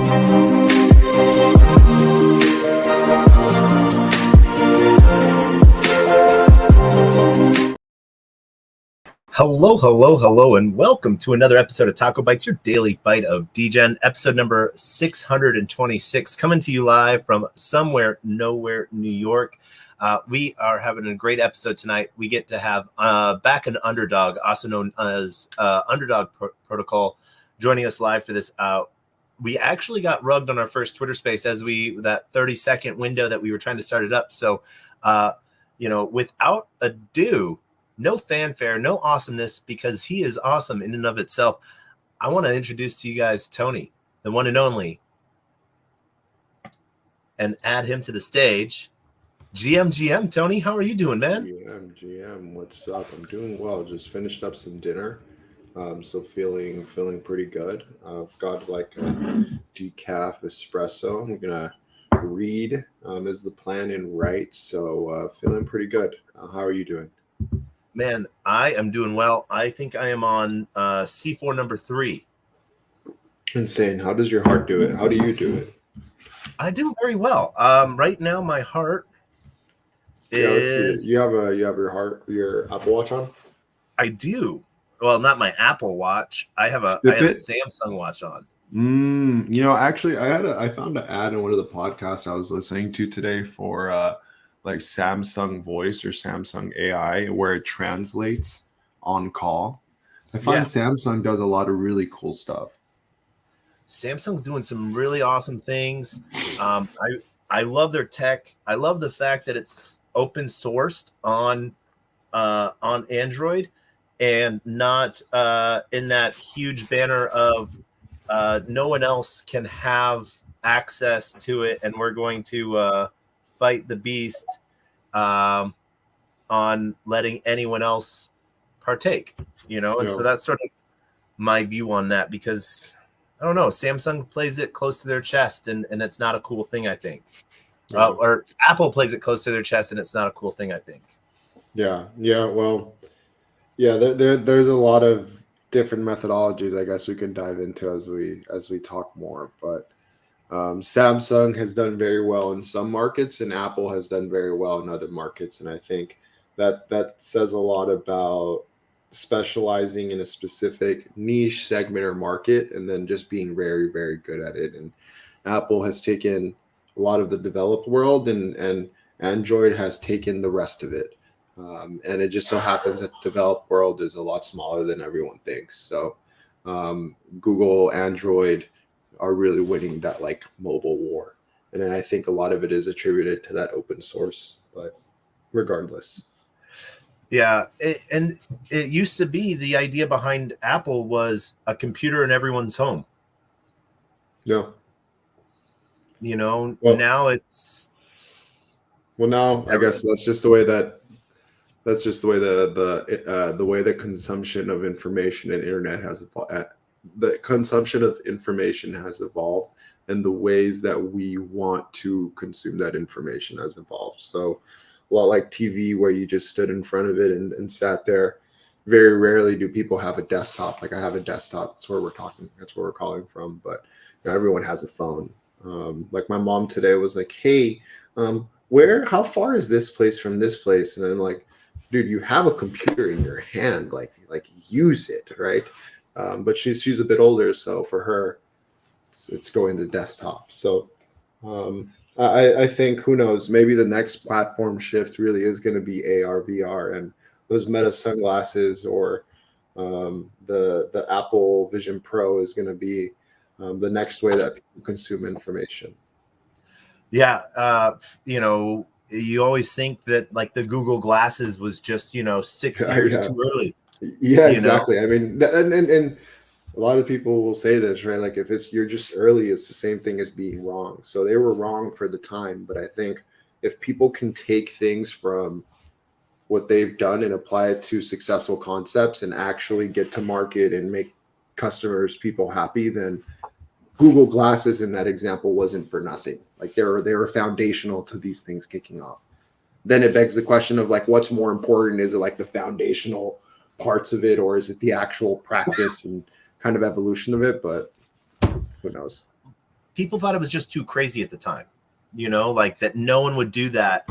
Hello, and welcome to another episode of TacoBytes, your Daily Bite of Degen, episode number 626, coming to you live from somewhere, nowhere, New York. We are having a great episode tonight. We get to have back an Underdog, also known as Underdog Protocol, joining us live for this. We actually got rugged on our first Twitter space that 30-second window that we were trying to start it up. So, without ado, no fanfare, no awesomeness, because he is awesome in and of itself. I want to introduce to you guys Tony, the one and only, and add him to the stage. GM, Tony, how are you doing, man? GM, what's up? I'm doing well. Just finished up some dinner, so feeling pretty good. I've got like a decaf espresso. I'm gonna read is the plan and write, so feeling pretty good. How are you doing? Man, I am doing well. I think I am on C4 number 3. Insane. How does your heart do it? How do you do it? I do very well. Right now, my heart is. You have your Apple Watch on? I do. Well, not my Apple Watch. I have a Samsung watch on. Actually, I found an ad in one of the podcasts I was listening to today for like Samsung Voice or Samsung AI, where it translates on call. I find Samsung does a lot of really cool stuff. Samsung's doing some really awesome things. I love their tech. I love the fact that it's open sourced on Android and not in that huge banner of no one else can have access to it, and we're going to fight the beast on letting anyone else partake, and so that's sort of my view on that, because I don't know, Samsung plays it close to their chest, and it's not a cool thing, I think. Or Apple plays it close to their chest, and it's not a cool thing, I think. There's a lot of different methodologies I guess we can dive into as we talk more, but Samsung has done very well in some markets, and Apple has done very well in other markets. And I think that says a lot about specializing in a specific niche segment or market, and then just being very, very good at it. And Apple has taken a lot of the developed world, and Android has taken the rest of it. And it just so happens that the developed world is a lot smaller than everyone thinks. So Google, Android are really winning that like mobile war, and I think a lot of it is attributed to that open source. But regardless, and it used to be the idea behind Apple was a computer in everyone's home. Now it's I guess that's just the way the way the consumption of information and internet has evolved. The consumption of information has evolved, and the ways that we want to consume that information has evolved. So a lot like TV, where you just stood in front of it and sat there. Very rarely do people have a desktop. Like I have a desktop. That's where we're talking. That's where we're calling from. But everyone has a phone. Like my mom today was like, "Hey, how far is this place from this place?" And I'm like, "Dude, you have a computer in your hand. Like use it, right?" But she's a bit older, so for her, it's going to desktop. So I think, who knows, maybe the next platform shift really is going to be AR, VR, and those Meta sunglasses, or the Apple Vision Pro is going to be the next way that people consume information. You always think that like the Google glasses was just 6 years too early. Yeah, exactly. I mean, and a lot of people will say this, right? Like if you're just early, it's the same thing as being wrong. So they were wrong for the time, but I think if people can take things from what they've done and apply it to successful concepts and actually get to market and make people happy, then Google Glasses in that example wasn't for nothing. Like they were foundational to these things kicking off. Then it begs the question of like, what's more important? Is it like the foundational parts of it, or is it the actual practice and kind of evolution of it? But who knows? people thought it was just too crazy at the time, like that no one would do that.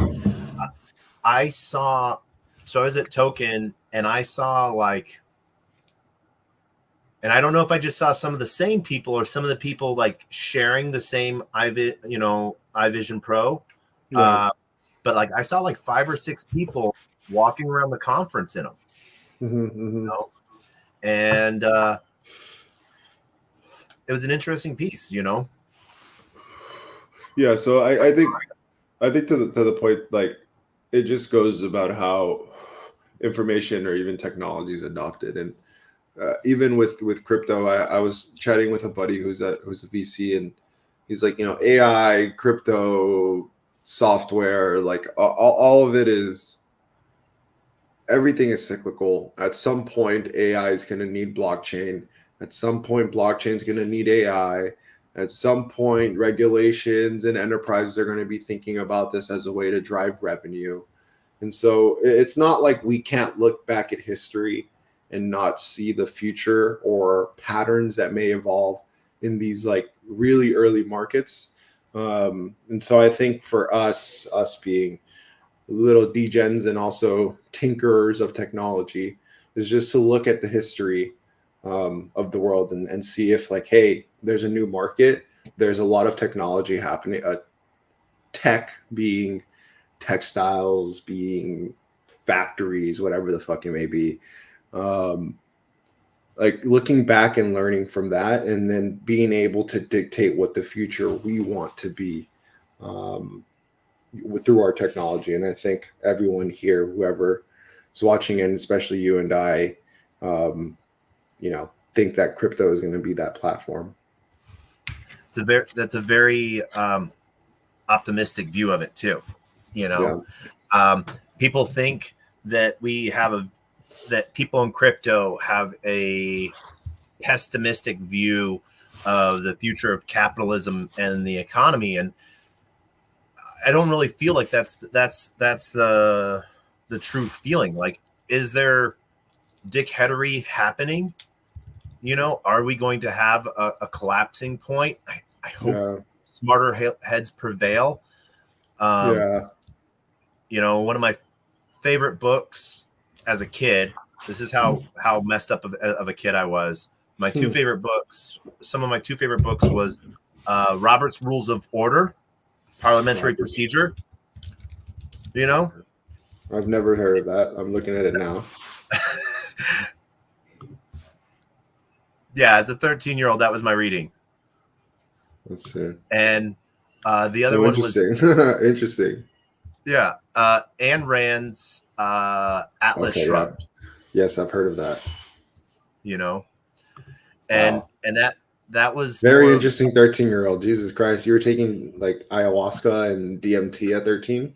I was at Token and I saw and I don't know if I just saw some of the same people or some of the people like sharing the same iVision Pro. Yeah. But like I saw like 5 or 6 people walking around the conference in them. And it was an interesting piece, Yeah, so I think to the point, like it just goes about how information or even technology is adopted, and even with crypto, I was chatting with a buddy who's a VC, and he's like, AI, crypto, software, like all of it is, everything is cyclical. At some point, AI is going to need blockchain. At some point, blockchain is going to need AI. At some point, regulations and enterprises are going to be thinking about this as a way to drive revenue. And so it's not like we can't look back at history and not see the future or patterns that may evolve in these like really early markets. And so I think for us being little degens and also tinkerers of technology, is just to look at the history of the world and see if like, hey, there's a new market. There's a lot of technology happening. Tech being textiles, being factories, whatever the fuck it may be. Like looking back and learning from that, and then being able to dictate what the future we want to be through our technology. And I think everyone here, whoever is watching, and especially you and I, think that crypto is going to be that platform. That's a very optimistic view of it too. Yeah. People think that that people in crypto have a pessimistic view of the future of capitalism and the economy, and I don't really feel like that's the true feeling. Like, is there dickheadery happening? Are we going to have a collapsing point? I hope smarter heads prevail. One of my favorite books as a kid, this is how messed up of a kid I was. My two favorite books, some of my two favorite books was Robert's Rules of Order, Parliamentary Procedure. I've never heard of that. I'm looking at it now. Yeah, as a 13-year-old, that was my reading. Let's see. And the other one was interesting. Yeah, Ayn Rand's Atlas Shrugged. Yeah. Yes, I've heard of that. And that was very interesting. 13-year-old, Jesus Christ! You were taking like ayahuasca and DMT at 13?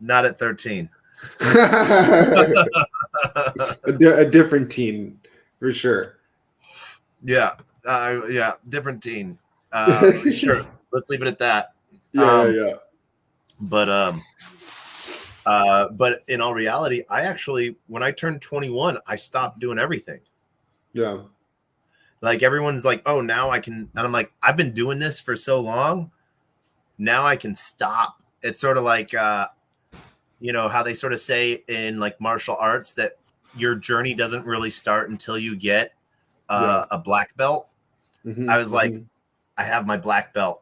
Not at 13. A different teen, for sure. Yeah, different teen. Sure, let's leave it at that. Yeah. But in all reality, I actually, when I turned 21, I stopped doing everything. Yeah. Like everyone's like, oh, now I can, and I'm like, I've been doing this for so long. Now I can stop. It's sort of like, how they sort of say in like martial arts that your journey doesn't really start until you get a black belt. I was like, I have my black belt.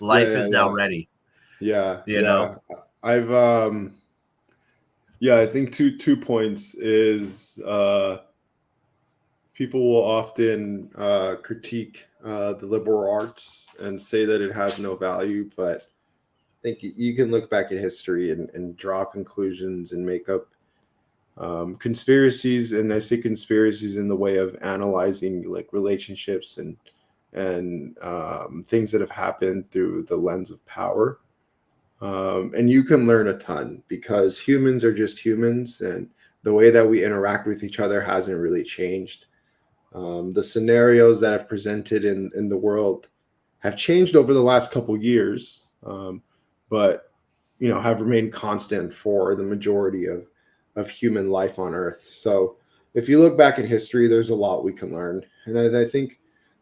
Life is now ready. Yeah. I've I think two points is people will often critique the liberal arts and say that it has no value, but I think you can look back at history and draw conclusions and make up conspiracies. And I say conspiracies in the way of analyzing like relationships and things that have happened through the lens of power. And you can learn a ton because humans are just humans, and the way that we interact with each other hasn't really changed. The scenarios that have presented in the world have changed over the last couple of years, but have remained constant for the majority of human life on Earth. So if you look back at history, there's a lot we can learn, and I think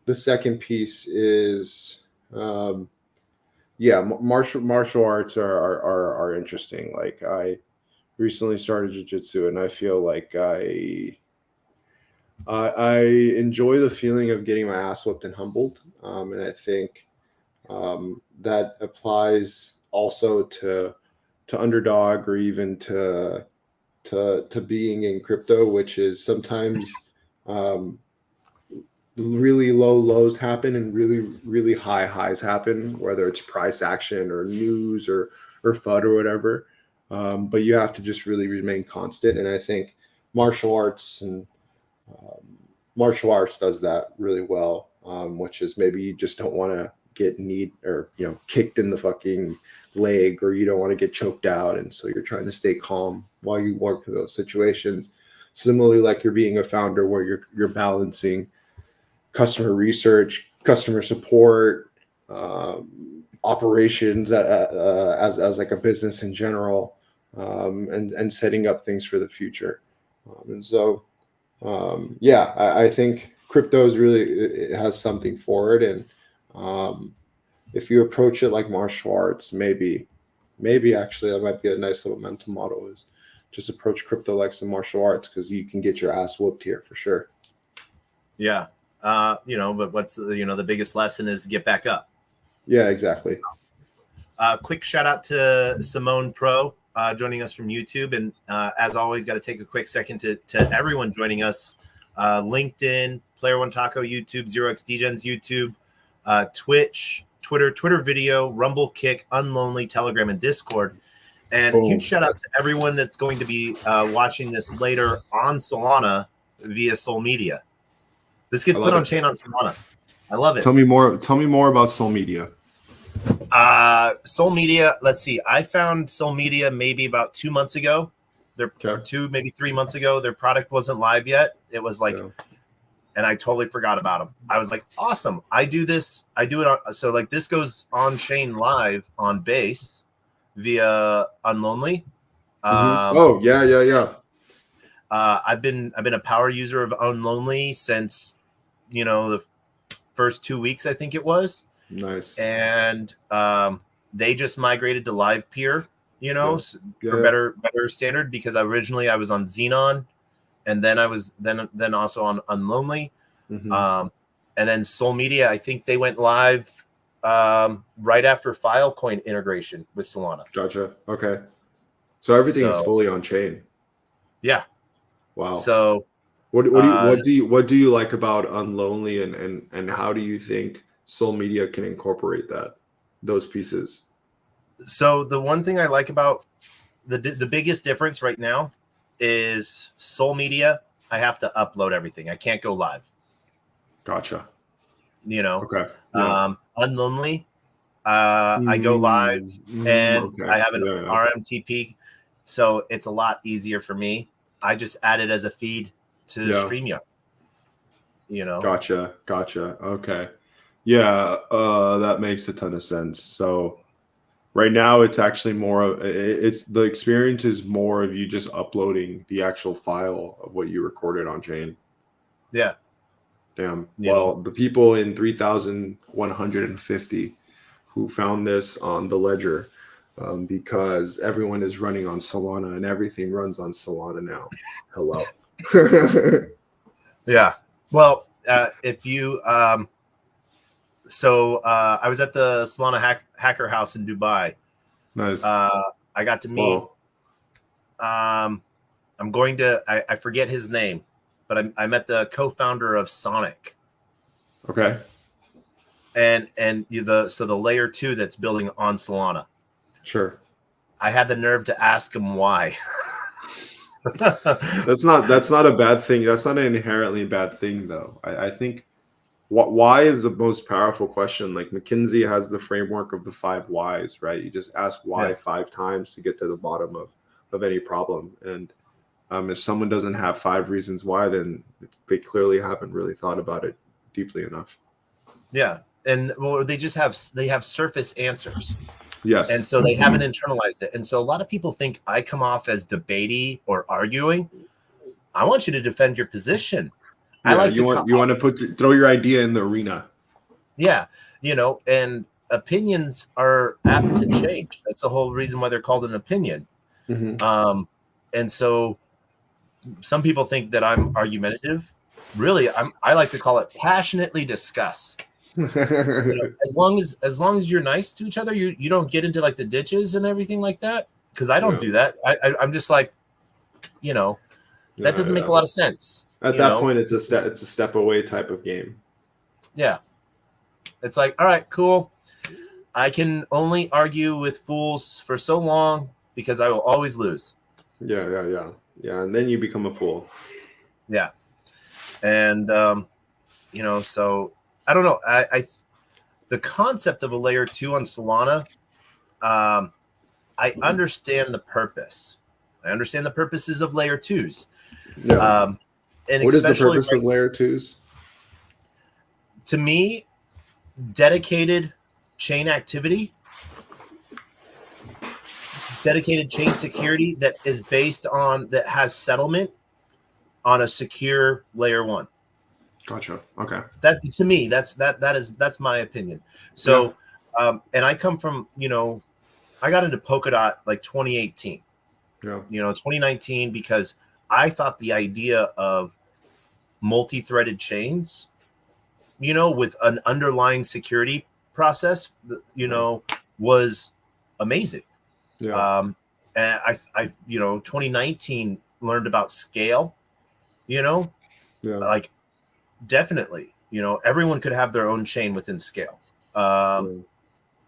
the second piece is, yeah, martial arts are interesting. Like I recently started jiu-jitsu, and I feel like I enjoy the feeling of getting my ass whooped and humbled, and I think that applies also to Underdog, or even to being in crypto, which is sometimes really low lows happen and really high highs happen, whether it's price action or news or FUD or whatever. But you have to just really remain constant, and I think martial arts and martial arts does that really well, which is maybe you just don't want to get kneed or kicked in the fucking leg, or you don't want to get choked out, and so you're trying to stay calm while you work through those situations. Similarly, like you're being a founder where you're balancing customer research, customer support, operations as like a business in general, and setting up things for the future. And so, yeah, I think crypto is really, it has something for it. And if you approach it like martial arts, maybe actually that might be a nice little mental model, is just approach crypto like some martial arts, because you can get your ass whooped here for sure. Yeah. But what's the biggest lesson is get back up. Yeah, exactly. Quick shout out to Simone Pro joining us from YouTube. And as always, got to take a quick second to everyone joining us. LinkedIn, Player One Taco YouTube, 0x Degens YouTube, Twitch, Twitter video, Rumble, Kick, Unlonely, Telegram, and Discord. And huge shout out to everyone that's going to be watching this later on Solana via Sol Media. This gets put on chain on Solana. I love it. Tell me more about Sol Media. Sol Media, let's see. I found Sol Media maybe about 2 months ago. Maybe 3 months ago. Their product wasn't live yet. It was like, and I totally forgot about them. I was like, awesome. I do this. I do it on. So like this goes on chain live on Base via Unlonely. Oh yeah. I've been a power user of Unlonely since the first 2 weeks, I think it was. Nice. And they just migrated to live peer, for better standard, because originally I was on Xenon, and then I was then also on Unlonely. And then Sol Media, I think they went live right after Filecoin integration with Solana. Gotcha. Okay. So everything is fully on chain. Yeah. Wow. So what do you like about Unlonely, and how do you think Sol Media can incorporate those pieces? So the one thing I like about the biggest difference right now is Sol Media, I have to upload everything. I can't go live. Gotcha. Okay. Yeah. Unlonely, I go live and I have an RMTP, so it's a lot easier for me. I just add it as a feed to StreamYard. Gotcha. Okay. Yeah, that makes a ton of sense. So right now it's actually it's the experience is more of you just uploading the actual file of what you recorded on chain. Yeah. Damn. Well, the people in 3,150 who found this on the ledger, because everyone is running on Solana and everything runs on Solana now. Hello. Yeah. Well, if you so I was at the Solana Hacker House in Dubai. Nice. I got to meet. I'm going to. I forget his name, but I met the co-founder of Sonic. Okay. And the layer 2 that's building on Solana. Sure. I had the nerve to ask him why. That's not a bad thing. That's not an inherently bad thing, though. I think why is the most powerful question. Like McKinsey has the framework of the 5 whys, right? You just ask why 5 times to get to the bottom of any problem. And if someone doesn't have 5 reasons why, then they clearly haven't really thought about it deeply enough. Yeah. And they have surface answers. Yes. And so they haven't internalized it. And so a lot of people think I come off as debatey or arguing. I want you to defend your position. I Yeah, like you to want to throw your idea in the arena. yeah, and opinions are apt to change. That's the whole reason why they're called an opinion. Mm-hmm. And so some people think that I'm argumentative. Really, I like to call it passionately discuss. As long as you're nice to each other, you don't get into like the ditches and everything like that. Because I don't do that. I'm just like, that doesn't make a lot of sense. At that point, it's a step away type of game. Yeah. It's like, all right, cool. I can only argue with fools for so long because I will always lose. Yeah. And then you become a fool. Yeah. And, so I don't know. The concept of a layer 2 on Solana, I understand the purpose. I understand the purposes of layer 2s. Yeah. And what is the especially purpose of layer 2s? To me, dedicated chain activity, dedicated chain security that has settlement on a secure layer 1. Gotcha. Okay. That to me, that's my opinion. So, and I come from, I got into Polkadot like 2018. Yeah. 2019, because I thought the idea of multi-threaded chains, with an underlying security process, was amazing. Yeah. And I 2019 learned about scale, like definitely, everyone could have their own chain within scale.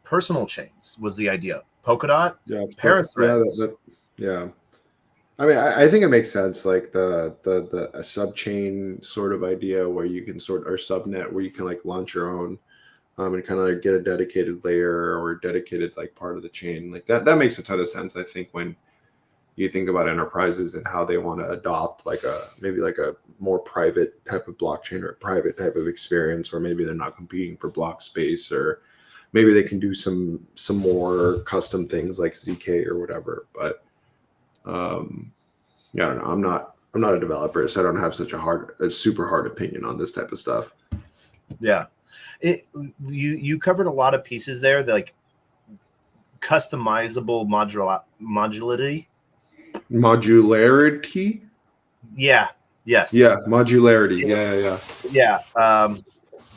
Personal chains was the idea. Polkadot, Parathreads. Yeah. I mean, I think it makes sense, like the a subchain sort of idea where you can or subnet where you can like launch your own, and kind of like get a dedicated layer or dedicated like part of the chain. Like that makes a ton of sense. I think when you think about enterprises and how they want to adopt maybe like a more private type of blockchain or a private type of experience, or maybe they're not competing for block space, or maybe they can do some more custom things like ZK or whatever. But yeah, I don't know. I'm not a developer, so I don't have such a super hard opinion on this type of stuff. Yeah, you covered a lot of pieces there, like customizable modularity. Modularity. Yeah. Yes. Yeah. Modularity. Yeah.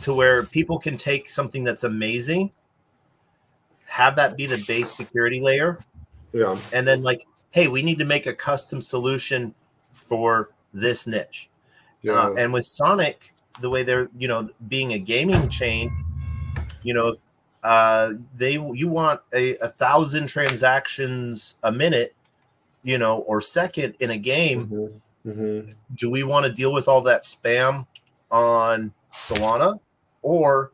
To where people can take something that's amazing, have that be the base security layer. Yeah. And then like, hey, we need to make a custom solution for this niche. Yeah. And with Sonic, the way they're, being a gaming chain, you want a 1,000 transactions a minute, or second in a game. Mm-hmm. Mm-hmm. Do we want to deal with all that spam on Solana? Or,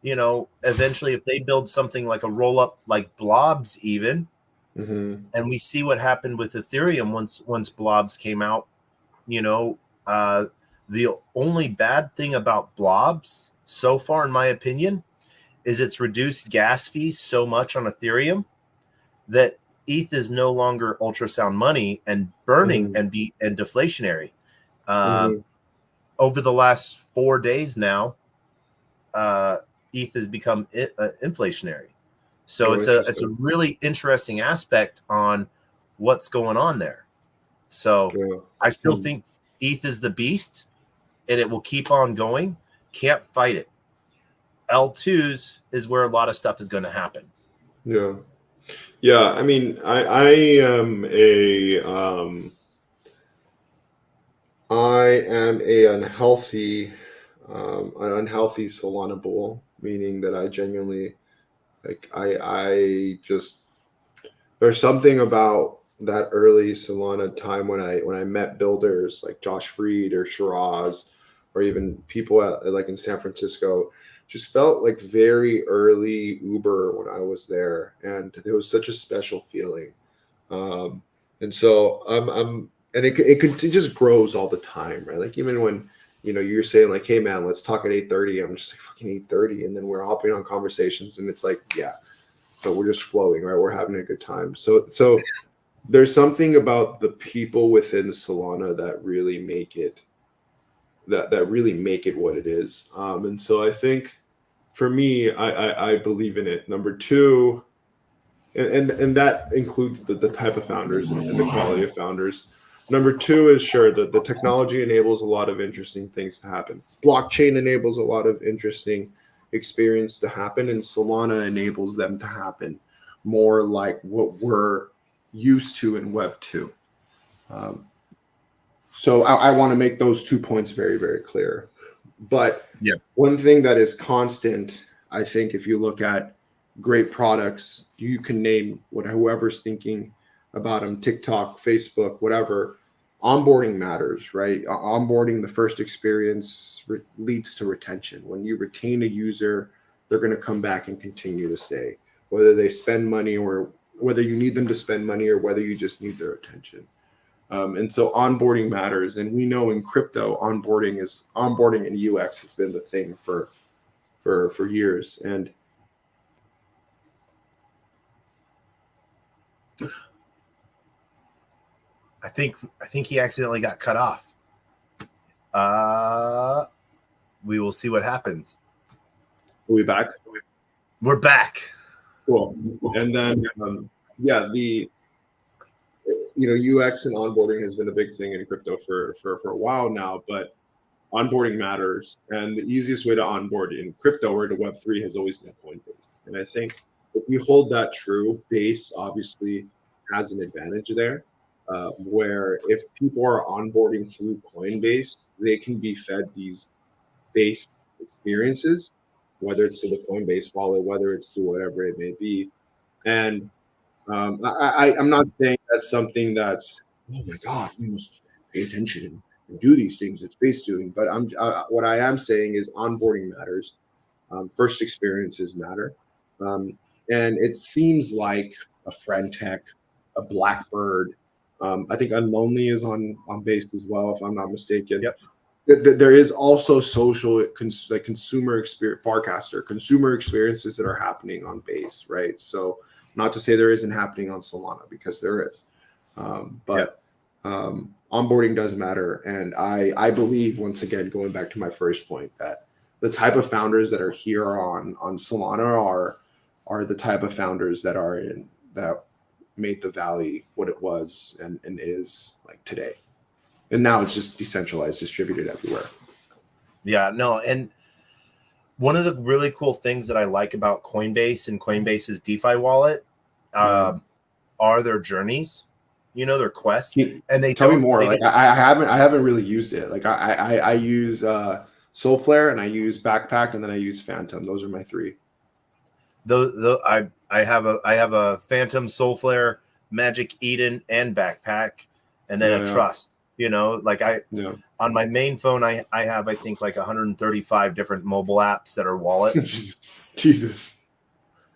eventually if they build something like a roll up like blobs even, and we see what happened with Ethereum once blobs came out, the only bad thing about blobs so far, in my opinion, is it's reduced gas fees so much on Ethereum that ETH is no longer ultrasound money and burning and deflationary. Over the last 4 days now, ETH has become inflationary. So it's a really interesting aspect on what's going on there. So I still think ETH is the beast, and it will keep on going. Can't fight it. L2s is where a lot of stuff is going to happen. Yeah. Yeah. I mean, I am an unhealthy Solana bull, meaning that I genuinely I just, there's something about that early Solana time when I met builders like Josh Freed or Shiraz, or even people like in San Francisco, just felt like very early Uber when I was there, and it was such a special feeling. And so and it just grows all the time, right? Like even when you're saying like, hey man, let's talk at 8:30. I'm just like, fucking 8:30, and then we're hopping on conversations, and it's like, yeah, but we're just flowing, right? We're having a good time. So there's something about the people within Solana that really make it that really make it what it is. And so I think for me, I believe in it. Number two, and that includes the type of founders and the quality of founders. Number two is sure that the technology enables a lot of interesting things to happen. Blockchain enables a lot of interesting experience to happen, and Solana enables them to happen more like what we're used to in Web 2. So I want to make those 2 points very, very clear. But Yeah. one thing that is constant, I think, if you look at great products, you can name whoever's thinking about them, TikTok, Facebook, whatever. Onboarding matters, right? Onboarding, the first experience leads to retention. When you retain a user, they're going to come back and continue to stay, whether they spend money or whether you need them to spend money or whether you just need their attention. And so onboarding matters. And we know in crypto, onboarding and UX has been the thing for years. And I think he accidentally got cut off. We will see what happens. are we back? We're back. Cool. And then, UX and onboarding has been a big thing in crypto for a while now, but onboarding matters. And the easiest way to onboard in crypto or to Web3 has always been Coinbase. And I think if you hold that true, Base obviously has an advantage there, where if people are onboarding through Coinbase, they can be fed these Base experiences, whether it's through the Coinbase wallet, whether it's through whatever it may be. And I'm not saying that's something that's, oh my God, we must pay attention and do these things it's Base doing. But what I am saying is onboarding matters. First experiences matter. And it seems like a Friendtech, a Blackbird, I think Unlonely is on Base as well, if I'm not mistaken. Yep. There is also social, consumer experience, Farcaster, consumer experiences that are happening on Base, right? So not to say there isn't happening on Solana, because there is. Onboarding does matter. And I believe, once again, going back to my first point, that the type of founders that are here on Solana are the type of founders that made the Valley what it was and is like today. And now it's just decentralized, distributed everywhere. Yeah, no. And one of the really cool things that I like about Coinbase and Coinbase's DeFi wallet are their journeys, their quests. And they tell me more. I haven't really used it. Like I use Soulflare, and I use Backpack, and then I use Phantom. Those are my three. I have a Phantom, Soulflare, Magic Eden, and Backpack, and then a Trust. On my main phone, I have, I think, like 135 different mobile apps that are wallets. Jesus.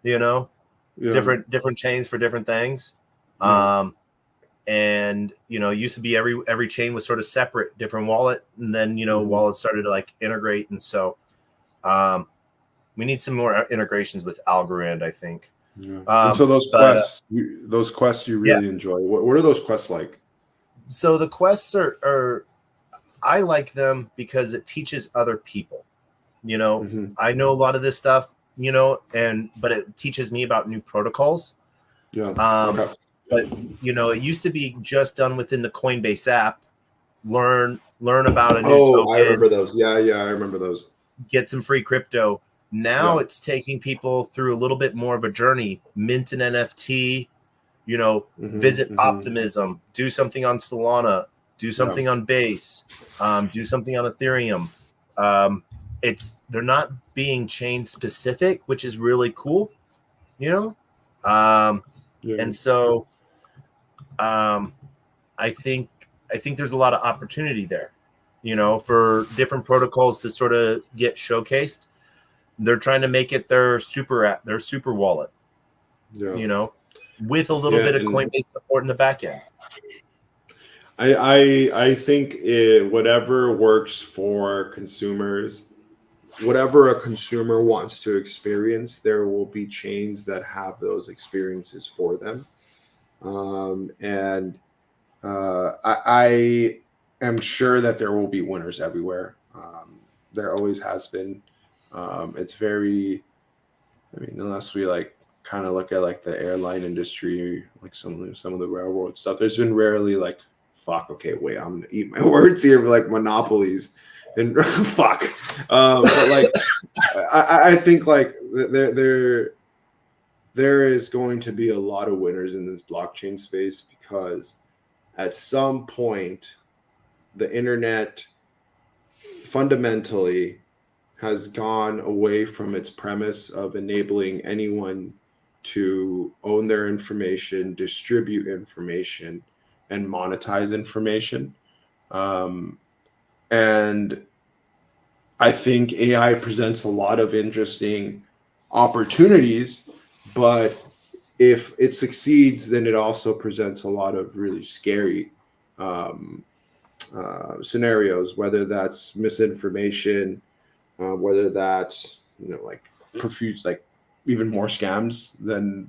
Different chains for different things. And it used to be every chain was sort of separate, different wallet, and then wallets started to like integrate, and so we need some more integrations with Algorand, I think. And so those quests you really enjoy. What are those quests like? So the quests are I like them because it teaches other people. I know a lot of this stuff, but it teaches me about new protocols. Okay. But it used to be just done within the Coinbase app. Learn about a new token. I remember those. Yeah, I remember those. Get some free crypto. Now it's taking people through a little bit more of a journey. Mint an NFT. Visit Optimism, do something on Solana, do something on Base, do something on Ethereum. They're not being chain specific, which is really cool, and so I think there's a lot of opportunity there, for different protocols to sort of get showcased. They're trying to make it their super app, their super wallet, with a little bit of Coinbase support in the back end. I think whatever works for consumers, whatever a consumer wants to experience, there will be chains that have those experiences for them. am sure that there will be winners everywhere. There always has been. It's very, I mean, unless we like kind of look at like the airline industry, like some of the railroad stuff, there's been rarely like, fuck, okay, wait, I'm gonna eat my words here, but like monopolies and fuck. But like, I think like there is going to be a lot of winners in this blockchain space because at some point the internet fundamentally has gone away from its premise of enabling anyone to own their information, distribute information, and monetize information. And I think AI presents a lot of interesting opportunities, but if it succeeds, then it also presents a lot of really scary scenarios, whether that's misinformation, whether that's like profuse, like even more scams than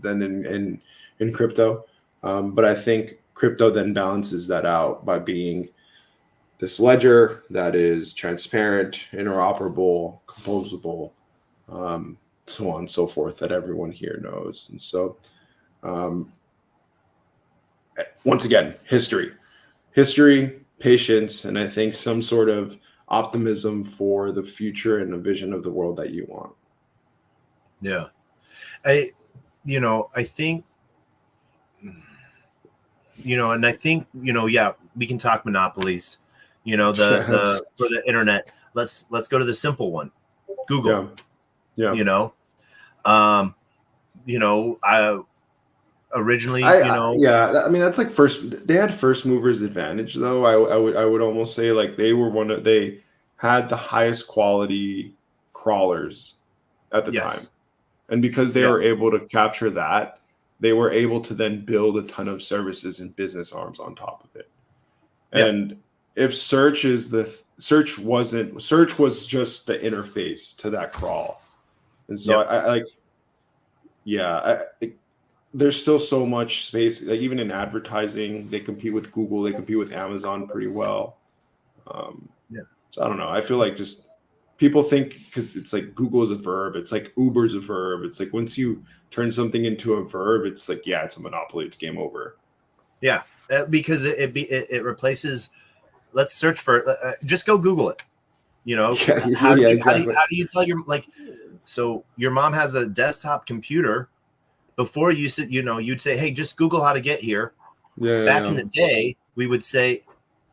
in crypto. But I think crypto then balances that out by being this ledger that is transparent, interoperable, composable, so on and so forth, that everyone here knows. And so, once again, history, patience, and I think some sort of optimism for the future and a vision of the world that you want. Yeah. I think, and I think, yeah, we can talk monopolies, the for the internet. Let's go to the simple one. Google. Yeah. I originally, yeah, I mean, that's like they had first movers advantage though. I would almost say like they had the highest quality crawlers at the time. And because they were able to capture that, they were able to then build a ton of services and business arms on top of it. And if search was just the interface to that crawl. And so there's still so much space. Like even in advertising, they compete with Google, they compete with Amazon pretty well. So I don't know. I feel like just people think because it's like Google is a verb, it's like Uber's a verb. It's like once you turn something into a verb, it's like it's a monopoly. It's game over. Yeah, because it replaces. Let's search for. Just go Google it. How do you tell your So your mom has a desktop computer. Before you said, you'd say, "Hey, just Google how to get here." Back in the day, we would say,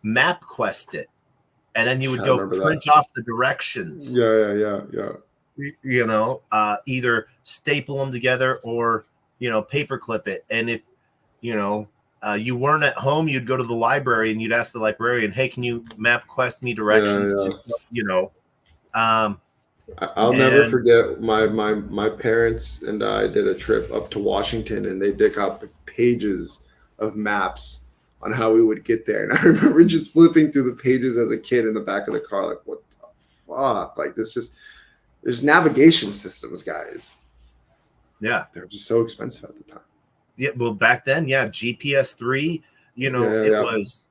"MapQuest it," and then you would go print off the directions. Either staple them together or paperclip it. And if you weren't at home, you'd go to the library and you'd ask the librarian, "Hey, can you MapQuest me directions to?" I'll never forget my parents and I did a trip up to Washington, and they dig up pages of maps on how we would get there. And I remember just flipping through the pages as a kid in the back of the car, like, what the fuck? Like there's navigation systems, guys. Yeah. They're just so expensive at the time. Yeah. Well, back then, GPS 3, it was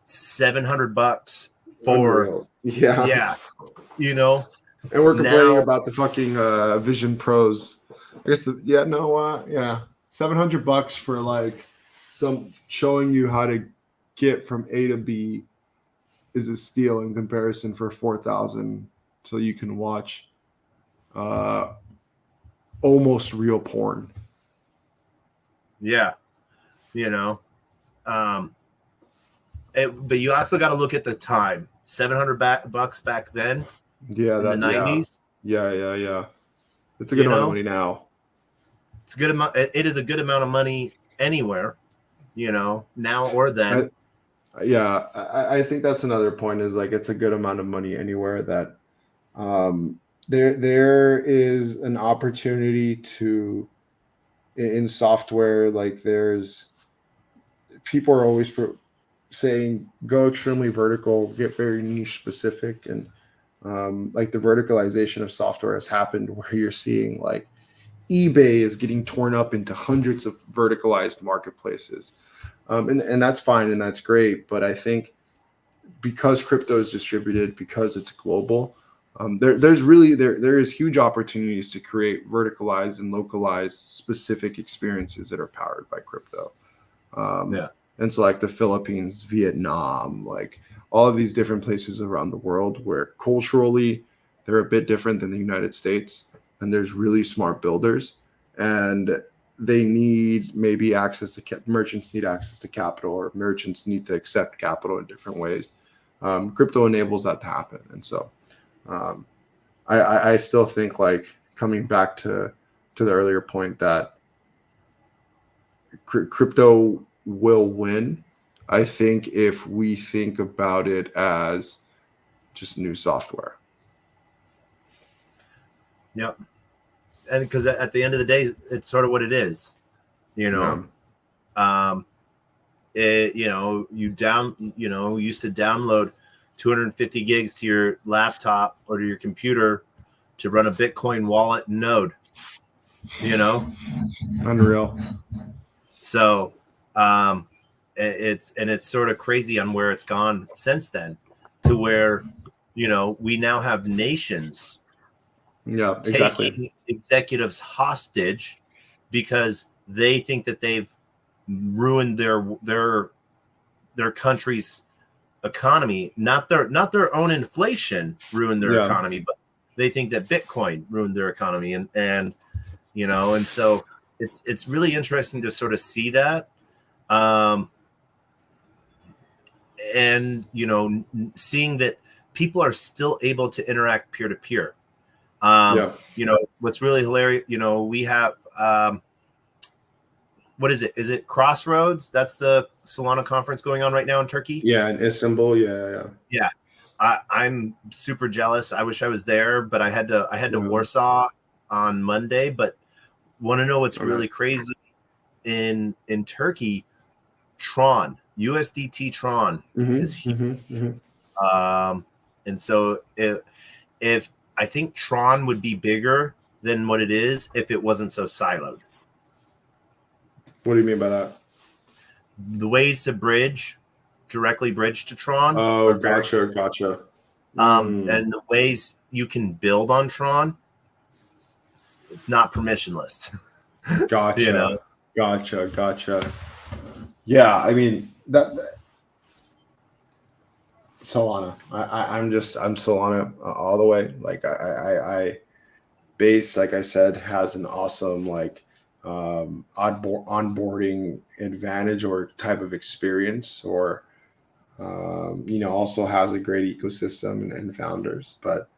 $700 for, And we're complaining about the fucking Vision Pros. I guess $700 for like some showing you how to get from A to B is a steal in comparison for 4,000, so you can watch almost real porn. Yeah, but you also got to look at the time. $700 back then. Yeah, in the 90s. Yeah. It's a good amount of money now. It's a good amount. It is a good amount of money anywhere, now or then. I think that's another point. Is like it's a good amount of money anywhere that there is an opportunity to in software. Like people are always saying go extremely vertical, get very niche specific, and like the verticalization of software has happened where you're seeing like eBay is getting torn up into hundreds of verticalized marketplaces. And that's fine and that's great. But I think because crypto is distributed, because it's global, there is huge opportunities to create verticalized and localized specific experiences that are powered by crypto. And so like the Philippines, Vietnam, like all of these different places around the world where culturally they're a bit different than the United States, and there's really smart builders, and they need maybe access to merchants need access to capital, or merchants need to accept capital in different ways. Crypto enables that to happen. And so I still think, like, coming back to the earlier point, that crypto will win. I think if we think about it as just new software. Yep. And because at the end of the day, it's sort of what it is, you know. It, you know, you used to download 250 gigs to your laptop or to your computer to run a Bitcoin wallet node, you know. Unreal. So it's sort of crazy on where it's gone since then, to where, you know, we now have nations taking executives hostage because they think that they've ruined their country's economy. Not their own inflation ruined their economy, but they think that Bitcoin ruined their economy. And you know, and so it's really interesting to sort of see that. And you know, seeing that people are still able to interact peer to peer. You know, what's really hilarious, you know, we have what is it? Is it Crossroads? That's the Solana conference going on right now in Turkey. Yeah, in Istanbul. Yeah. I'm super jealous. I wish I was there, but I had to Warsaw on Monday. But want to know what's really crazy in Turkey? Tron, USDT Tron is huge. And so if I think Tron would be bigger than what it is if it wasn't so siloed. What do you mean by that? The ways to directly bridge to Tron. Oh, gotcha. And the ways you can build on Tron, not permissionless. Gotcha. You know? Gotcha. Yeah, I mean that Solana. I'm Solana all the way. Like I Base, like I said, has an awesome like onboarding advantage or type of experience, or you know, also has a great ecosystem and founders. But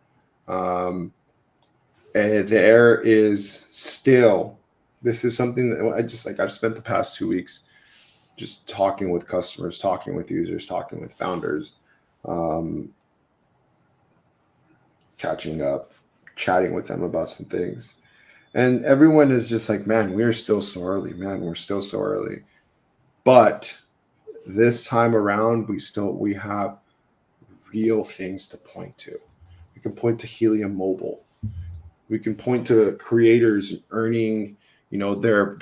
there is still, this is something that I've spent the past 2 weeks just talking with customers, talking with users, talking with founders, catching up, chatting with them about some things. And everyone is just like, man, we're still so early, But this time around, we have real things to point to. We can point to Helium Mobile. We can point to creators earning, you know, their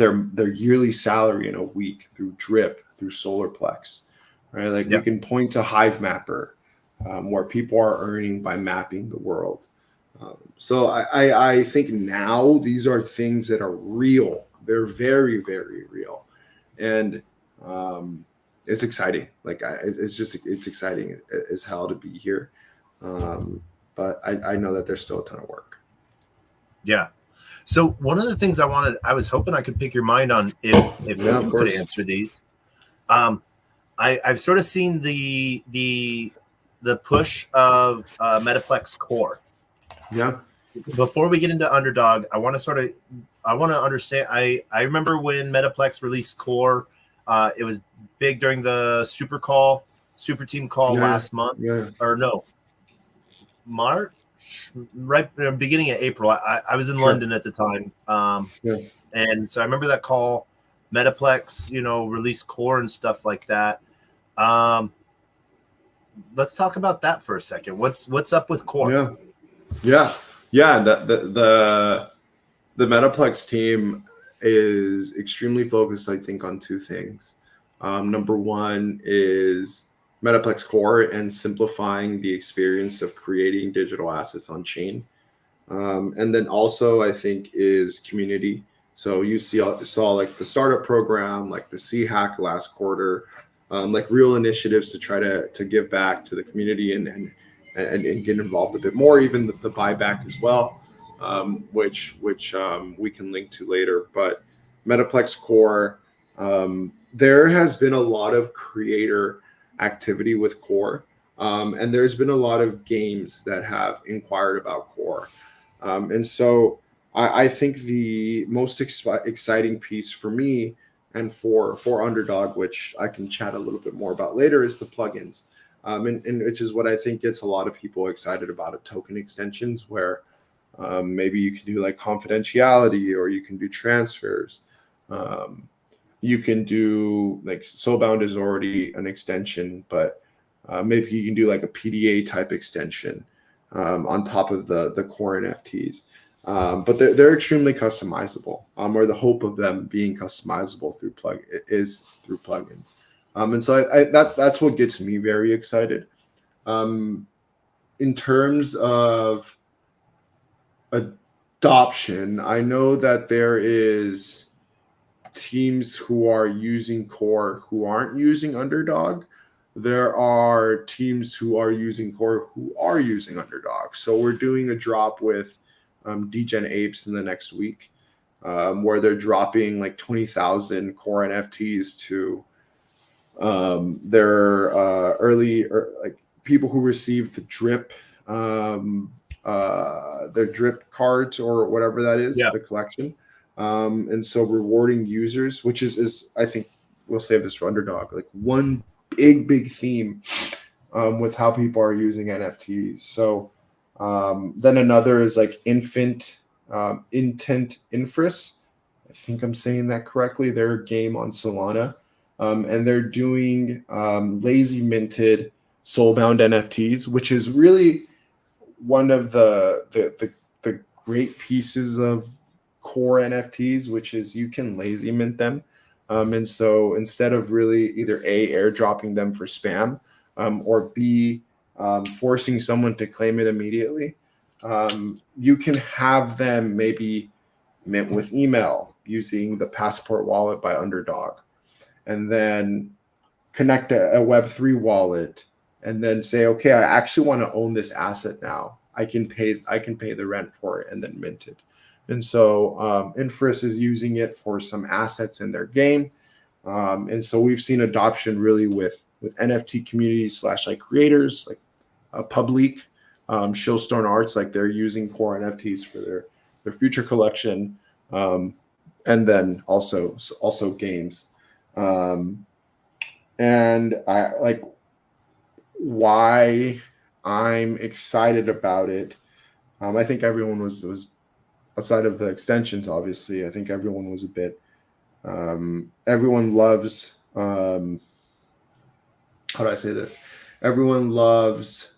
yearly salary in a week through Drip, through Solarplex, right? Like we can point to Hive Mapper, where people are earning by mapping the world. So I think now these are things that are real. They're very, very real, and it's exciting. Like it's exciting as hell to be here. But I know that there's still a ton of work. Yeah. So one of the things I was hoping I could pick your mind on if you could answer these. I've sort of seen the push of Metaplex Core. Yeah. Before we get into Underdog, I want to understand. I remember when Metaplex released Core, it was big during the super team call last month, or no, March, right beginning of April. I was in London at the time, and so I remember that call. Metaplex, you know, released Core and stuff like that. Let's talk about that for a second. What's up with Core? Yeah. The Metaplex team is extremely focused, I think, on two things. Number one is Metaplex Core and simplifying the experience of creating digital assets on chain. And then also I think is community. So you saw like the startup program, like the C hack last quarter, like real initiatives to try to give back to the community and get involved a bit more, even the buyback as well, which we can link to later. But Metaplex Core, there has been a lot of creator activity with Core, and there's been a lot of games that have inquired about Core. And so I think the most exciting piece for me and for Underdog, which I can chat a little bit more about later, is the plugins, and which is what I think gets a lot of people excited about it. Token extensions where maybe you can do like confidentiality, or you can do transfers. You can do like Soulbound is already an extension, but maybe you can do like a PDA type extension on top of the core NFTs. But they're extremely customizable, or the hope of them being customizable through plugins. And so that's what gets me very excited. In terms of adoption, I know that there is teams who are using Core who aren't using Underdog. There are teams who are using Core who are using Underdog. So we're doing a drop with Degen Apes in the next week, where they're dropping like 20,000 Core NFTs to their like people who received the drip, their drip cards or whatever that is, the collection. And so rewarding users, which is I think we'll save this for Underdog, like one big theme with how people are using NFTs. So then another is like Intent Infris. I think I'm saying that correctly. They're a game on Solana, and they're doing lazy minted soulbound NFTs, which is really one of the great pieces of core NFTs, which is you can lazy mint them. And so instead of really either A, airdropping them for spam, or B, forcing someone to claim it immediately, you can have them maybe mint with email using the Passport wallet by Underdog, and then connect a Web3 wallet, and then say, okay, I actually want to own this asset now. I can pay the rent for it and then mint it. And so Infris is using it for some assets in their game. And so we've seen adoption really with NFT communities / like creators, like Public, Showstone Arts, like they're using core NFTs for their future collection, and then also games. And I like why I'm excited about it. I think everyone was outside of the extensions, obviously. I think everyone was a bit. Everyone loves. How do I say this? Everyone loves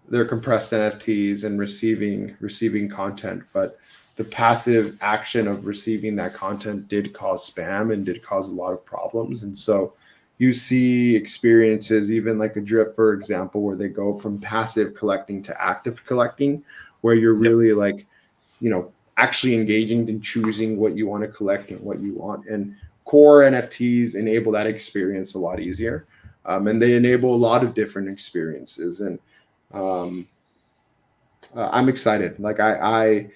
their compressed NFTs and receiving content, but the passive action of receiving that content did cause spam and did cause a lot of problems. And so you see experiences, even like a drip, for example, where they go from passive collecting to active collecting, where you're really like, actually engaging and choosing what you want to collect and what you want. And core NFTs enable that experience a lot easier. And they enable a lot of different experiences. And I'm excited. Like I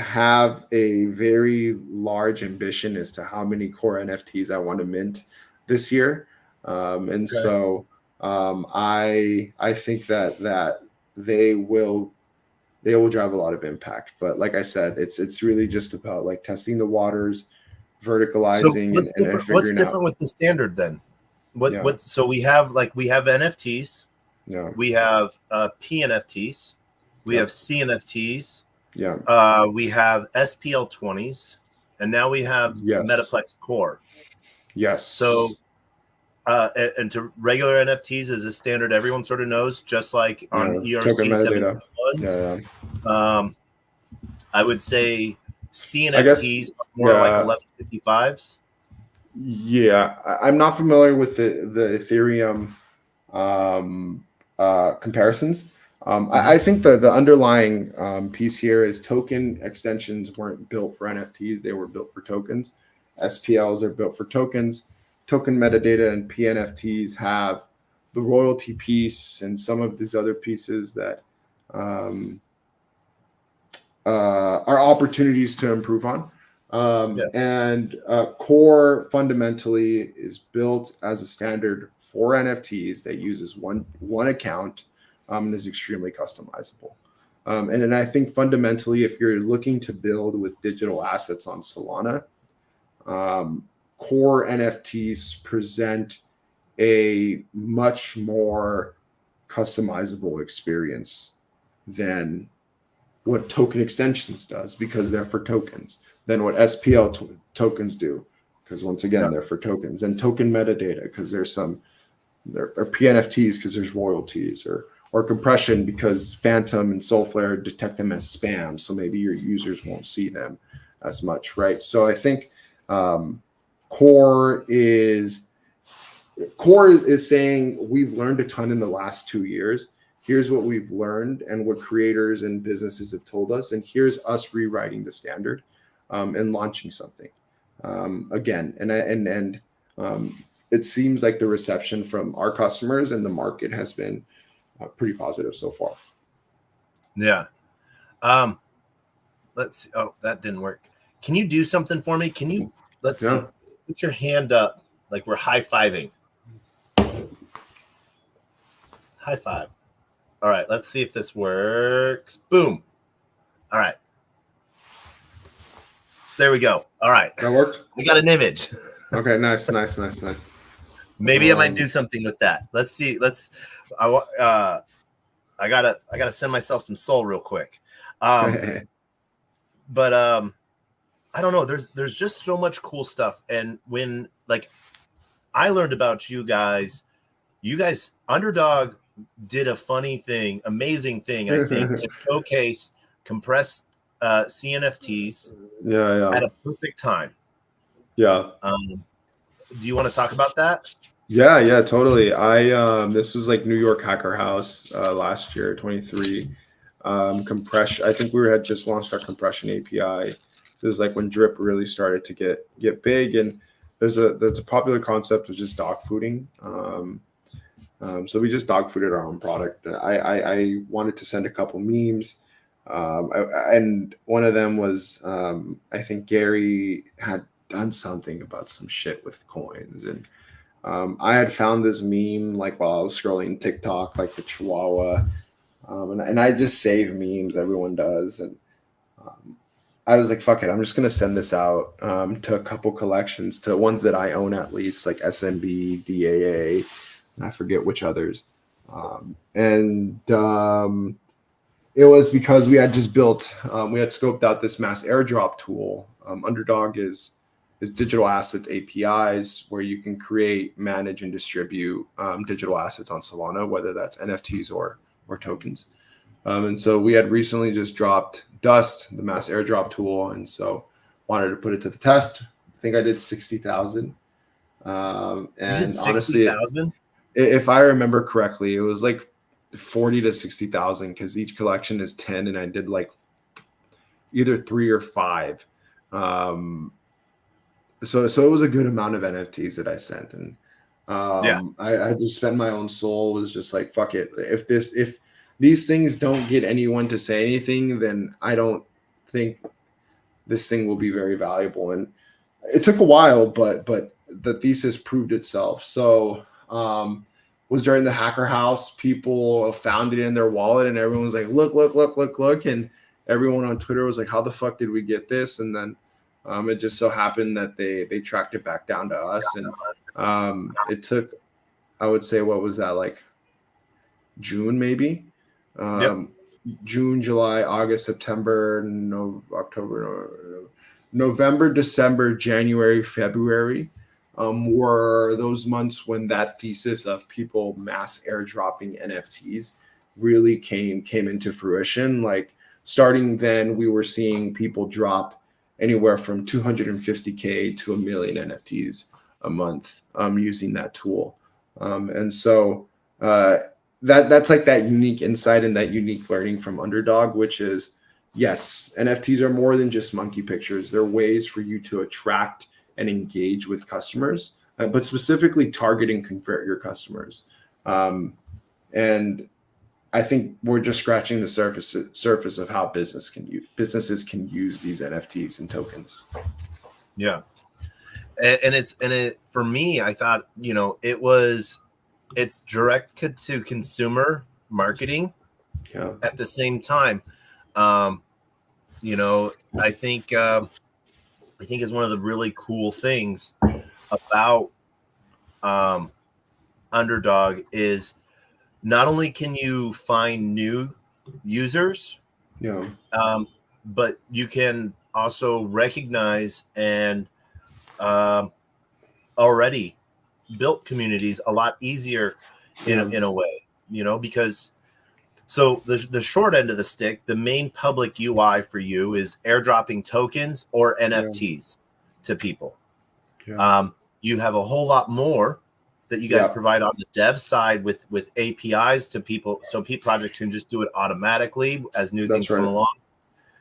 have a very large ambition as to how many core NFTs I want to mint this year. And so I think that they will drive a lot of impact. But like I said, it's really just about like testing the waters, verticalizing, and what's different with the standard then? So we have NFTs, we have PNFTs, we have cNFTs, we have SPL20s, and now we have Metaplex Core. Yes. So and to regular NFTs is a standard everyone sort of knows, just like on ERC 7. I would say cNFTs are more like 1155s. Yeah, I'm not familiar with the Ethereum comparisons. Mm-hmm. I think the underlying piece here is token extensions weren't built for NFTs; they were built for tokens. SPLs are built for tokens. Token metadata and PNFTs have the royalty piece and some of these other pieces that um, are opportunities to improve on. Yeah. And Core fundamentally is built as a standard for NFTs that uses one account and is extremely customizable. And then I think fundamentally, if you're looking to build with digital assets on Solana, um, Core NFTs present a much more customizable experience than what token extensions does because they're for tokens than what SPL tokens do because once again Yeah. they're for tokens and token metadata because there are PNFTs because there's royalties or compression because Phantom and Soulflare detect them as spam so maybe your users won't see them as much, right? So I think um, core is Core is saying we've learned a ton in the last 2 years. Here's what we've learned and what creators and businesses have told us, and here's us rewriting the standard and launching something again. And it seems like the reception from our customers and the market has been pretty positive so far. Yeah. Let's see. Oh, that didn't work. Can you do something for me? Can you, let's see, put your hand up like we're high-fiving. High five. All right, let's see if this works. Boom. All right. There we go. All right. That worked? We got an image. Okay, nice. Maybe I might do something with that. Let's see. I gotta send myself some soul real quick. But I don't know. There's just so much cool stuff. And when like I learned about you guys Underdog did a funny thing, amazing thing, I think, to showcase compressed cNFTs at a perfect time. Yeah. Do you want to talk about that? Yeah, totally. This was like New York Hacker House last year, 23. Compression. I think we had just launched our compression API. This is like when Drip really started to get big, and there's a popular concept of just dog fooding. So we just dog fooded our own product. I wanted to send a couple memes, and one of them was I think Gary had done something about some shit with coins, and I had found this meme like while I was scrolling TikTok, like the Chihuahua, and I just save memes. Everyone does, and I was like, "Fuck it, I'm just gonna send this out to a couple collections, to ones that I own at least, like SMB, DAA, and I forget which others." It was because we had just built, we had scoped out this mass airdrop tool. Underdog is digital asset APIs where you can create, manage, and distribute digital assets on Solana, whether that's NFTs or tokens. And so we had recently just dropped Dust, the mass airdrop tool, and so wanted to put it to the test. I think I did 60,000. And honestly, 60,000? If I remember correctly, it was like 40 to 60,000 because each collection is 10, and I did like either 3 or 5. So it was a good amount of NFTs that I sent, and I just spent my own soul. Was just like, fuck it. If these things don't get anyone to say anything, then I don't think this thing will be very valuable. And it took a while, but the thesis proved itself. So was during the Hacker House, people found it in their wallet, and everyone was like, look, and everyone on Twitter was like, how the fuck did we get this? And then it just so happened that they tracked it back down to us, and it took, I would say, what was that, like June maybe? June, July, August, September, November, December, January, February were those months when that thesis of people mass airdropping NFTs really came into fruition. Like starting then, we were seeing people drop anywhere from 250K to 1 million NFTs a month using that tool. And so that's like that unique insight and that unique learning from Underdog, which is, yes, NFTs are more than just monkey pictures. They're ways for you to attract and engage with customers, but specifically target and convert your customers. And I think we're just scratching the surface of how businesses can use these NFTs and tokens. Yeah. And it for me, I thought, it's direct to consumer marketing. Yeah. At the same time, I think is one of the really cool things about Underdog is not only can you find new users, Yeah. but you can also recognize and already built communities a lot easier in a way, because so the short end of the stick, the main public UI for you is airdropping tokens or NFTs to people. Yeah. You have a whole lot more that you guys provide on the dev side with APIs to people, so projects can just do it automatically as new things come along.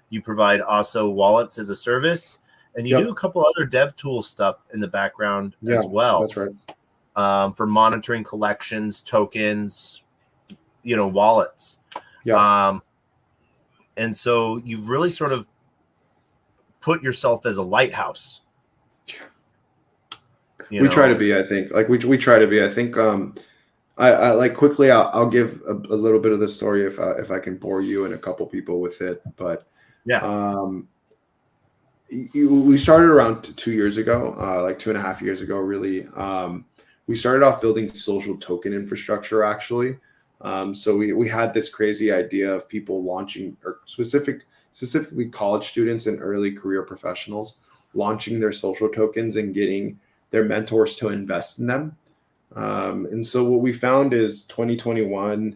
You provide also wallets as a service, and you do a couple other dev tool stuff in the background as well. That's right. For monitoring collections, tokens, wallets. Yeah. And so you've really sort of put yourself as a lighthouse. We try to be, I think. Like we try to be. I think I like quickly I'll give a little bit of the story if I can bore you and a couple people with it. But we started around 2 years ago, like 2.5 years ago, really. We started off building social token infrastructure, actually. So we had this crazy idea of people launching, or specifically college students and early career professionals launching their social tokens and getting their mentors to invest in them. And so what we found is 2021,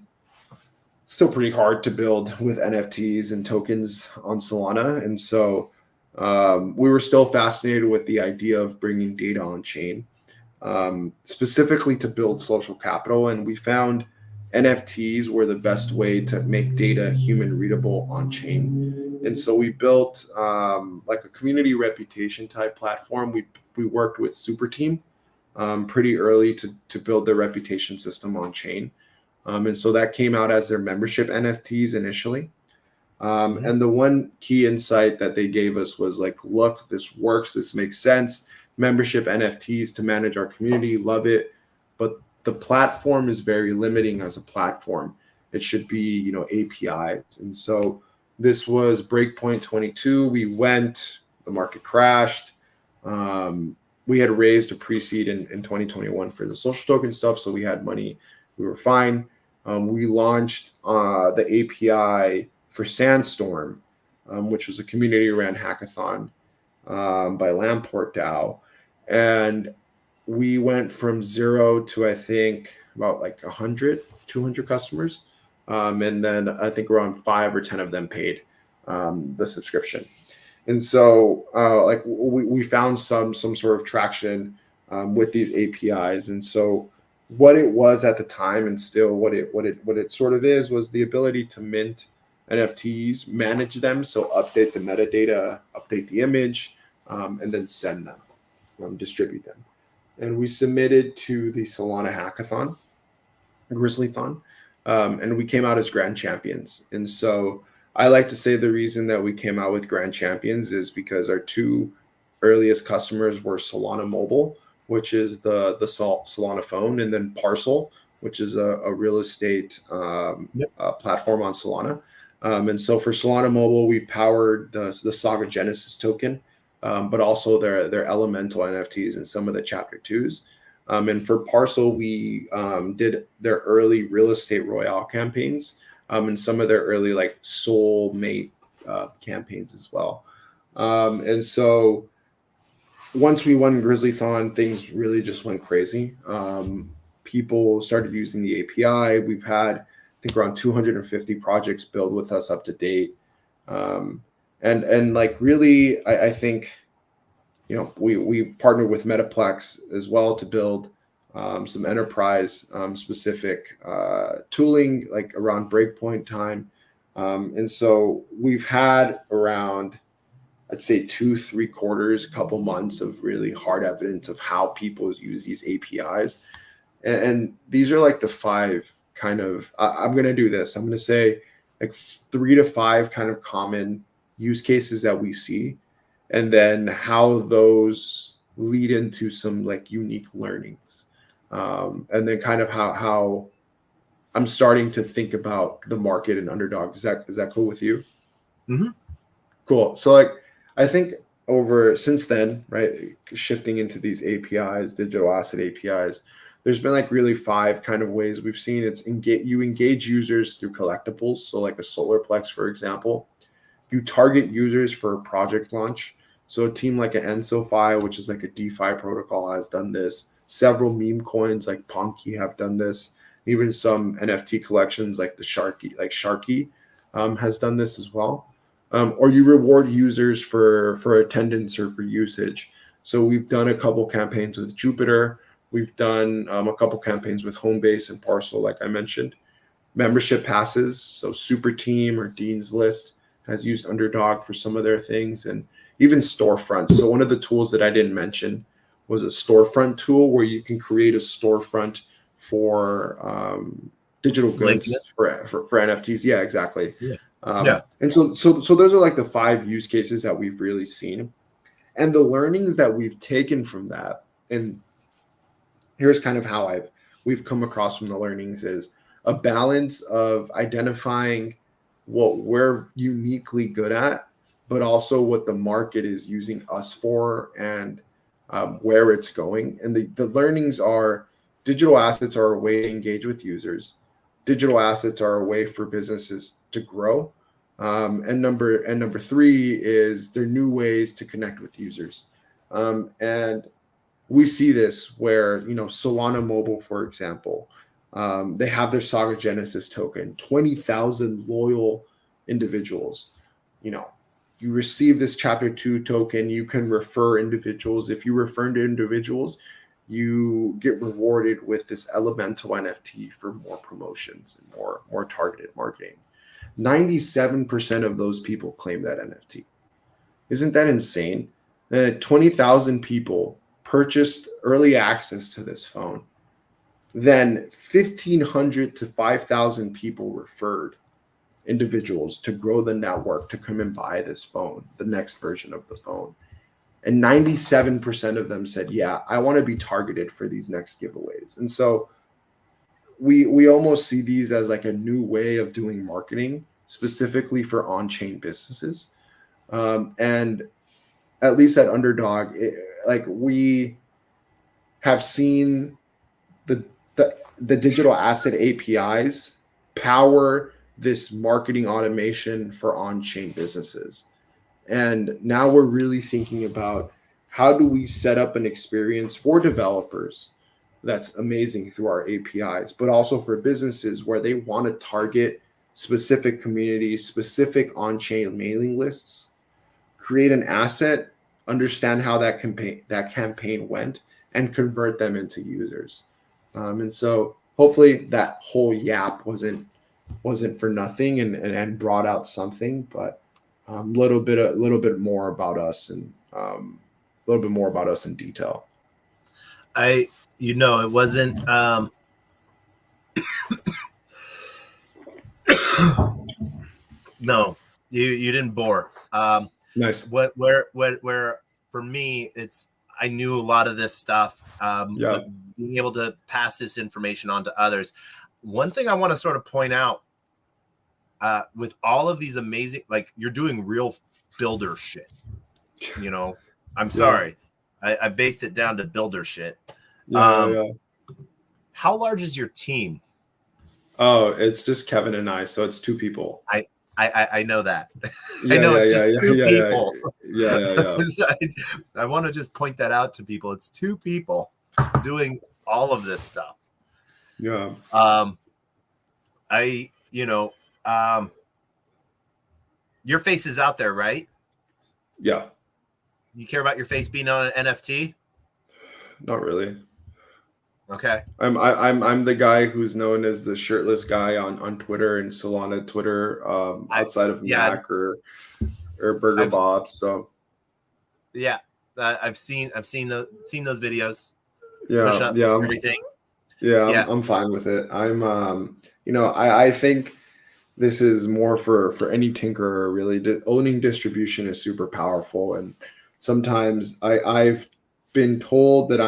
still pretty hard to build with NFTs and tokens on Solana. And so we were still fascinated with the idea of bringing data on chain, specifically to build social capital. And we found NFTs were the best way to make data human readable on chain. And so we built like a community reputation type platform. We worked with Super Team pretty early to build their reputation system on chain. And so that came out as their membership NFTs initially. And the one key insight that they gave us was like, look, this works. This makes sense. Membership NFTs to manage our community. Love it. But the platform is very limiting as a platform. It should be, APIs. And so this was Breakpoint 22. We went, the market crashed. We had raised a pre-seed in 2021 for the social token stuff. So we had money. We were fine. We launched the API for Sandstorm, which was a community-ran hackathon by Lamport DAO. And we went from 0 to, I think, about like 100, 200 customers. And then I think around 5 or 10 of them paid the subscription. And so like we found some sort of traction with these APIs. And so what it was at the time, and still what it sort of is, was the ability to mint NFTs, manage them, so update the metadata, update the image, and then send them, distribute them. And we submitted to the Solana hackathon, Grizzlython, and we came out as grand champions. And so I like to say the reason that we came out with grand champions is because our 2 earliest customers were Solana Mobile, which is the Solana phone, and then Parcel, which is a real estate platform on Solana. And so for Solana Mobile, we powered the Saga Genesis token, but also their elemental NFTs and some of the chapter 2s. And for Parcel, we did their early real estate royale campaigns, and some of their early like soulmate campaigns as well. And so once we won Grizzlython, things really just went crazy. People started using the API. We've had, I think, around 250 projects build with us up to date. And like really, I think, we partnered with Metaplex as well to build some enterprise specific tooling like around breakpoint time. And so we've had around, I'd say 2-3 quarters, a couple months of really hard evidence of how people use these APIs. And these are like the 5 kind of, I'm going to do this. I'm going to say like 3 to 5 kind of common use cases that we see, and then how those lead into some like unique learnings. And then kind of how I'm starting to think about the market and Underdog. Is that cool with you? Mm-hmm. Cool. So like, I think over since then, right, shifting into these APIs, digital asset APIs, there's been like really 5 kind of ways we've seen it's you engage users through collectibles. So like a Solarplex, for example, you target users for a project launch. So a team like an EnsoFi, which is like a DeFi protocol, has done this. Several meme coins like Ponky have done this. Even some NFT collections like the Sharky has done this as well. Or you reward users for attendance or for usage. So we've done a couple campaigns with Jupiter. We've done a couple campaigns with Homebase and Parcel, like I mentioned. Membership passes, so Super Team or Dean's List has used Underdog for some of their things, and even storefronts. So one of the tools that I didn't mention was a storefront tool where you can create a storefront for digital goods for NFTs. Yeah, exactly. Yeah. And so those are like the 5 use cases that we've really seen, and the learnings that we've taken from that. And here's kind of how we've come across from the learnings is a balance of identifying what we're uniquely good at, but also what the market is using us for and where it's going. And the learnings are digital assets are a way to engage with users. Digital assets are a way for businesses to grow. And number 3 is there are new ways to connect with users. And we see this where, Solana Mobile, for example, they have their Saga Genesis token, 20,000 loyal individuals. You receive this Chapter 2 token, you can refer individuals. If you refer to individuals, you get rewarded with this elemental NFT for more promotions and more targeted marketing. 97% of those people claim that NFT. Isn't that insane? 20,000 people purchased early access to this phone. Then 1,500 to 5,000 people referred individuals to grow the network to come and buy this phone, the next version of the phone. And 97% of them said, yeah, I want to be targeted for these next giveaways. And so we almost see these as like a new way of doing marketing specifically for on-chain businesses. And at least at Underdog, we have seen the digital asset APIs power this marketing automation for on-chain businesses. And now we're really thinking about how do we set up an experience for developers that's amazing through our APIs, but also for businesses where they want to target specific communities, specific on-chain mailing lists, create an asset, understand how that campaign went, and convert them into users. And so hopefully that whole yap wasn't for nothing and brought out something, but a little bit more about us and a little bit more about us in detail. It wasn't no, you didn't bore. Nice. Where for me, I knew a lot of this stuff. Being able to pass this information on to others. One thing I want to sort of point out with all of these amazing, like you're doing real builder shit. I'm sorry, I based it down to builder shit. How large is your team? Oh, it's just Kevin and I, so it's 2 people. I know that. I know it's just 2 people. I want to just point that out to people. It's 2 people doing all of this stuff. Yeah. Your face is out there, right? Yeah. You care about your face being on an NFT? Not really. Okay. I'm the guy who's known as the shirtless guy on Twitter and Solana Twitter, outside of Yeah, Mac or Burger I've Bob. So yeah, I've seen those videos, yeah, push-ups, everything. Yeah, I'm fine with it. I think this is more for any tinkerer really. Owning distribution is super powerful, and sometimes I've been told that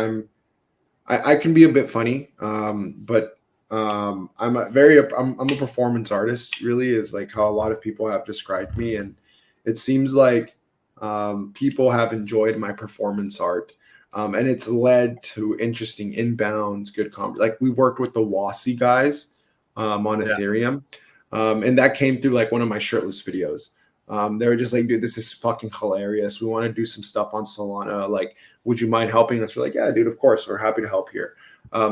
I can be a bit funny, but I'm a performance artist. Really, is like how a lot of people have described me, and it seems like people have enjoyed my performance art, and it's led to interesting inbounds, good like we've worked with the Wasi guys on yeah, Ethereum, and that came through like one of my shirtless videos. They were just like, dude, this is fucking hilarious. We want to do some stuff on Solana. Like, would you mind helping us? We're like, yeah, dude, of course. We're happy to help here.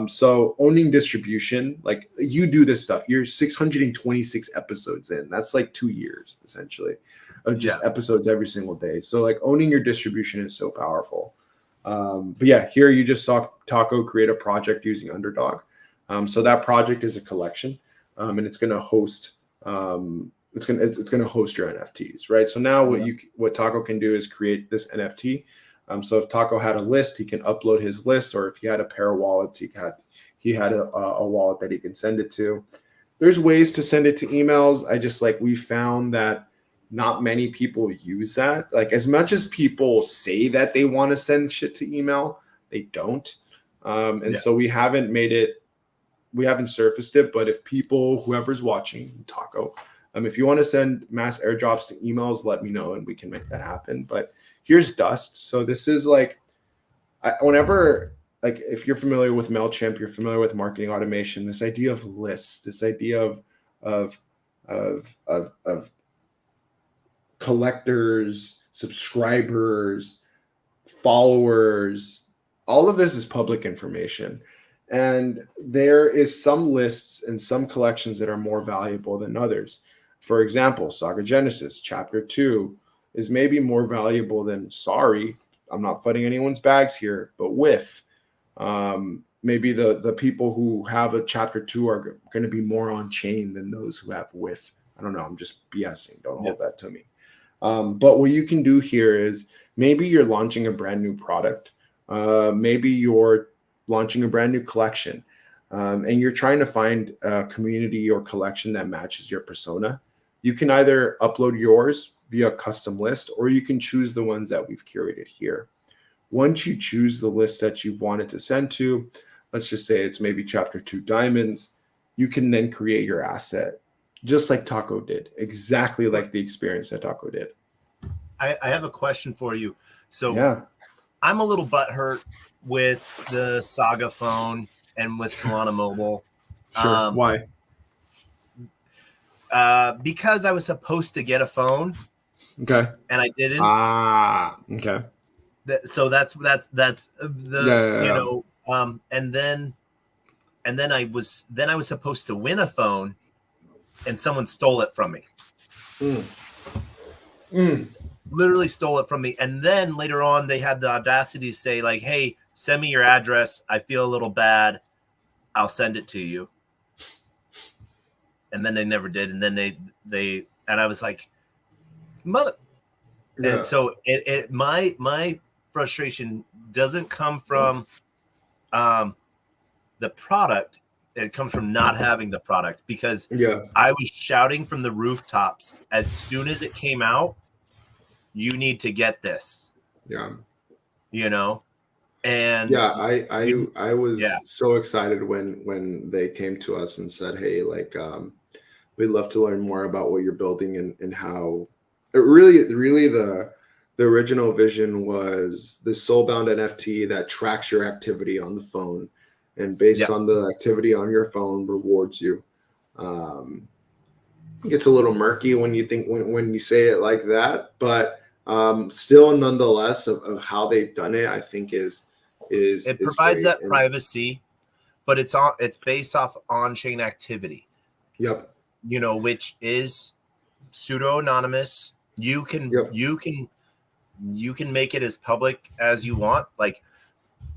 So owning distribution, like you do this stuff. You're 626 episodes in. That's like 2 years, essentially, of just episodes every single day. So like owning your distribution is so powerful. But yeah, here you just saw Taco create a project using Underdog. So that project is a collection, and it's going to host it's gonna host your NFTs, right? So now what Taco can do is create this NFT. So if Taco had a list, he can upload his list, or if he had a pair of wallets, he had a wallet that he can send it to. There's ways to send it to emails. We found that not many people use that. Like as much as people say that they want to send shit to email, they don't. So we haven't surfaced it. But if whoever's watching Taco, if you want to send mass airdrops to emails, let me know and we can make that happen. But here's Dust. So this is like, if you're familiar with MailChimp, you're familiar with marketing automation, this idea of lists, this idea of collectors, subscribers, followers, all of this is public information. And there is some lists and some collections that are more valuable than others. For example, Saga Genesis Chapter 2 is maybe more valuable than, sorry, I'm not flooding anyone's bags here, but with maybe the people who have a Chapter 2 are going to be more on chain than those who have with. I don't know. I'm just BSing. Don't hold that to me. But what you can do here is maybe you're launching a brand new product. Maybe you're launching a brand new collection, and you're trying to find a community or collection that matches your persona. You can either upload yours via custom list, or you can choose the ones that we've curated here. Once you choose the list that you've wanted to send to, let's just say it's maybe Chapter 2 diamonds, you can then create your asset, just like Taco did, exactly like the experience that Taco did. I have a question for you. So I'm a little butthurt with the Saga phone and with Solana Mobile. Sure. Why? Because I was supposed to get a phone. Okay. And I didn't. Okay. So that's the and then I was supposed to win a phone, and someone stole it from me. Literally stole it from me. And then later on, they had the audacity to say, like, hey, send me your address. I feel a little bad. I'll send it to you. And then they never did. And then they and I was like, mother. Yeah. And so my frustration doesn't come from the product. It comes from not having the product, because I was shouting from the rooftops as soon as it came out, you need to get this. Yeah. And I was so excited when they came to us and said, hey, like we'd love to learn more about what you're building and how it really the original vision was this soulbound NFT that tracks your activity on the phone, and based on the activity on your phone rewards you. It gets a little murky when you think when you say it like that, but still nonetheless of how they've done it, I think is provides that privacy, but it's based off on-chain activity. Yep. Which is pseudo anonymous. You can you can make it as public as you want. Like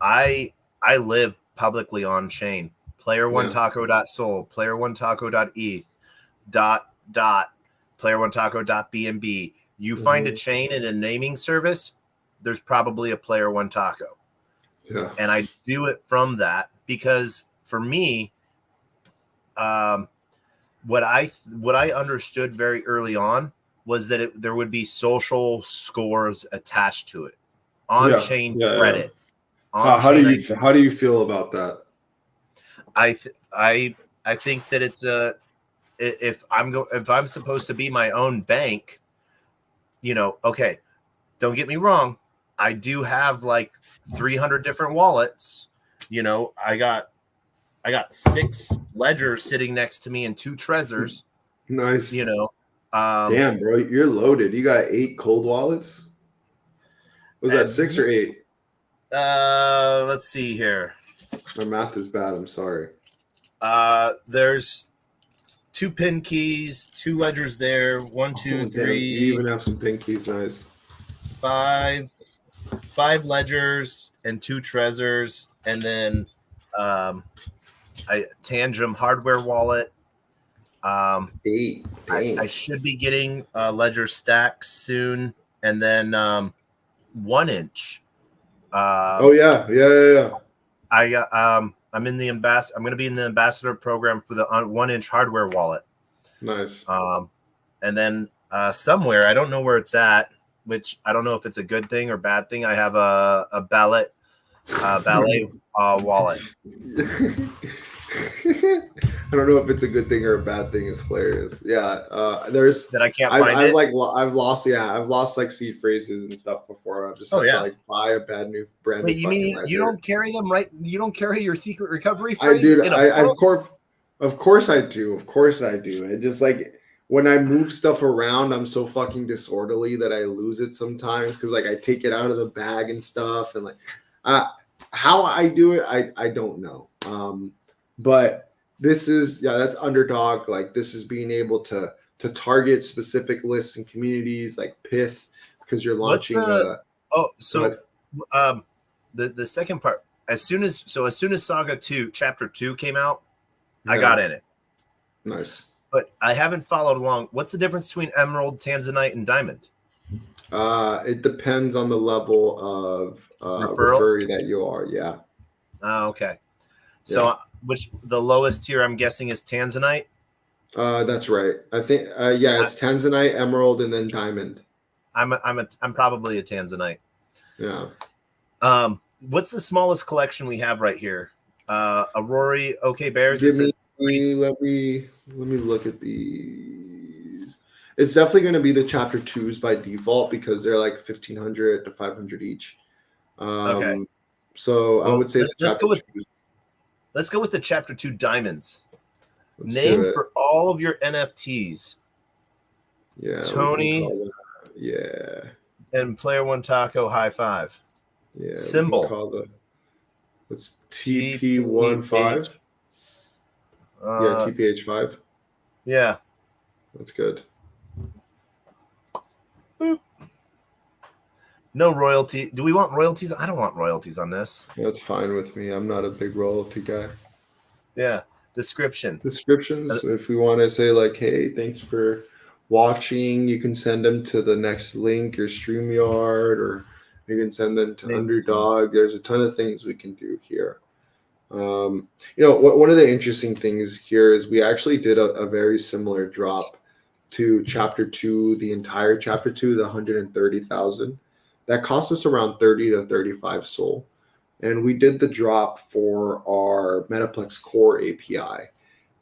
I live publicly on chain. Player1taco.sol, player1taco.eth, player1taco.bnb. You find a chain and a naming service, there's probably a Player One Taco. Yeah. And I do it from that because for me, what I understood very early on was that there would be social scores attached to it, on chain credit. How do you feel about that? I think that it's if I'm supposed to be my own bank, okay, don't get me wrong, I do have like 300 different wallets. I got 6 ledgers sitting next to me and 2 Trezors. Nice. Damn, bro, you're loaded. You got 8 cold wallets. Was that 6 or 8? Let's see here. My math is bad. I'm sorry. There's 2 pin keys, 2 ledgers there. 1, 2, 3. You even have some pin keys. Nice. 5 ledgers and 2 Trezors, and then a Tangem hardware wallet. 8. I should be getting ledger stacks soon, and then 1 inch. Yeah. I got I'm in the I'm going to be in the ambassador program for the 1 inch hardware wallet. Nice. And then somewhere, I don't know where it's at, which I don't know if it's a good thing or bad thing. I have a ballet wallet. I don't know if it's a good thing or a bad thing. It's hilarious. Yeah. There's that I can't find it. I've lost like seed phrases and stuff before. I've just had to like buy a brand new. Wait, you mean you don't carry them, right? You don't carry your secret recovery phrase? Of course I do. It just like when I move stuff around, I'm so fucking disorderly that I lose it sometimes because like I take it out of the bag and stuff, and like how I do it, I don't know. But this is that's Underdog. Like this is being able to target specific lists and communities like Pith because you're launching. The second part, as soon as Saga 2 Chapter 2 came out, I got in it. Nice. But I haven't followed along. What's the difference between Emerald, Tanzanite, and Diamond? It depends on the level of referee that you are. Yeah. Oh, okay. So which the lowest tier I'm guessing is Tanzanite? That's right. I think it's Tanzanite, Emerald, and then Diamond. I'm probably a Tanzanite. Yeah. What's the smallest collection we have right here? Aurori, OK Bears. Let me look at these. It's definitely going to be the Chapter 2s by default because they're like 1,500 to 500 each. Okay. So I would say let's go with the Chapter 2 Diamonds. Name for all of your NFTs. Yeah. Tony. Yeah. And Player One Taco High Five. Yeah. Symbol. It's TP15. TPH5. Yeah. That's good. Boop. No royalty. Do we want royalties? I don't want royalties on this. That's fine with me. I'm not a big royalty guy. Yeah. Descriptions. If we want to say like, hey, thanks for watching, you can send them to the next link or StreamYard, or you can send them to Underdog. There's a ton of things we can do here. One of the interesting things here is we actually did a very similar drop to Chapter 2, the entire Chapter 2, the 130,000. That cost us around 30 to 35 SOL. And we did the drop for our Metaplex Core API.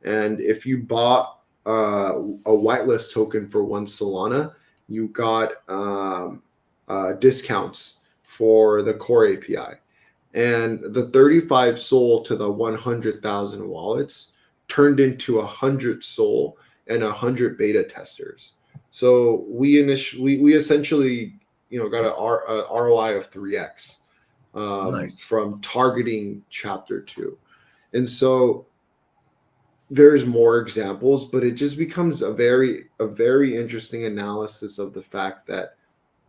And if you bought a whitelist token for 1 Solana, you got discounts for the Core API. And the 35 SOL to the 100,000 wallets turned into 100 SOL and 100 beta testers. So we essentially got a ROI of 3x from targeting Chapter 2. And so there's more examples, but it just becomes a very interesting analysis of the fact that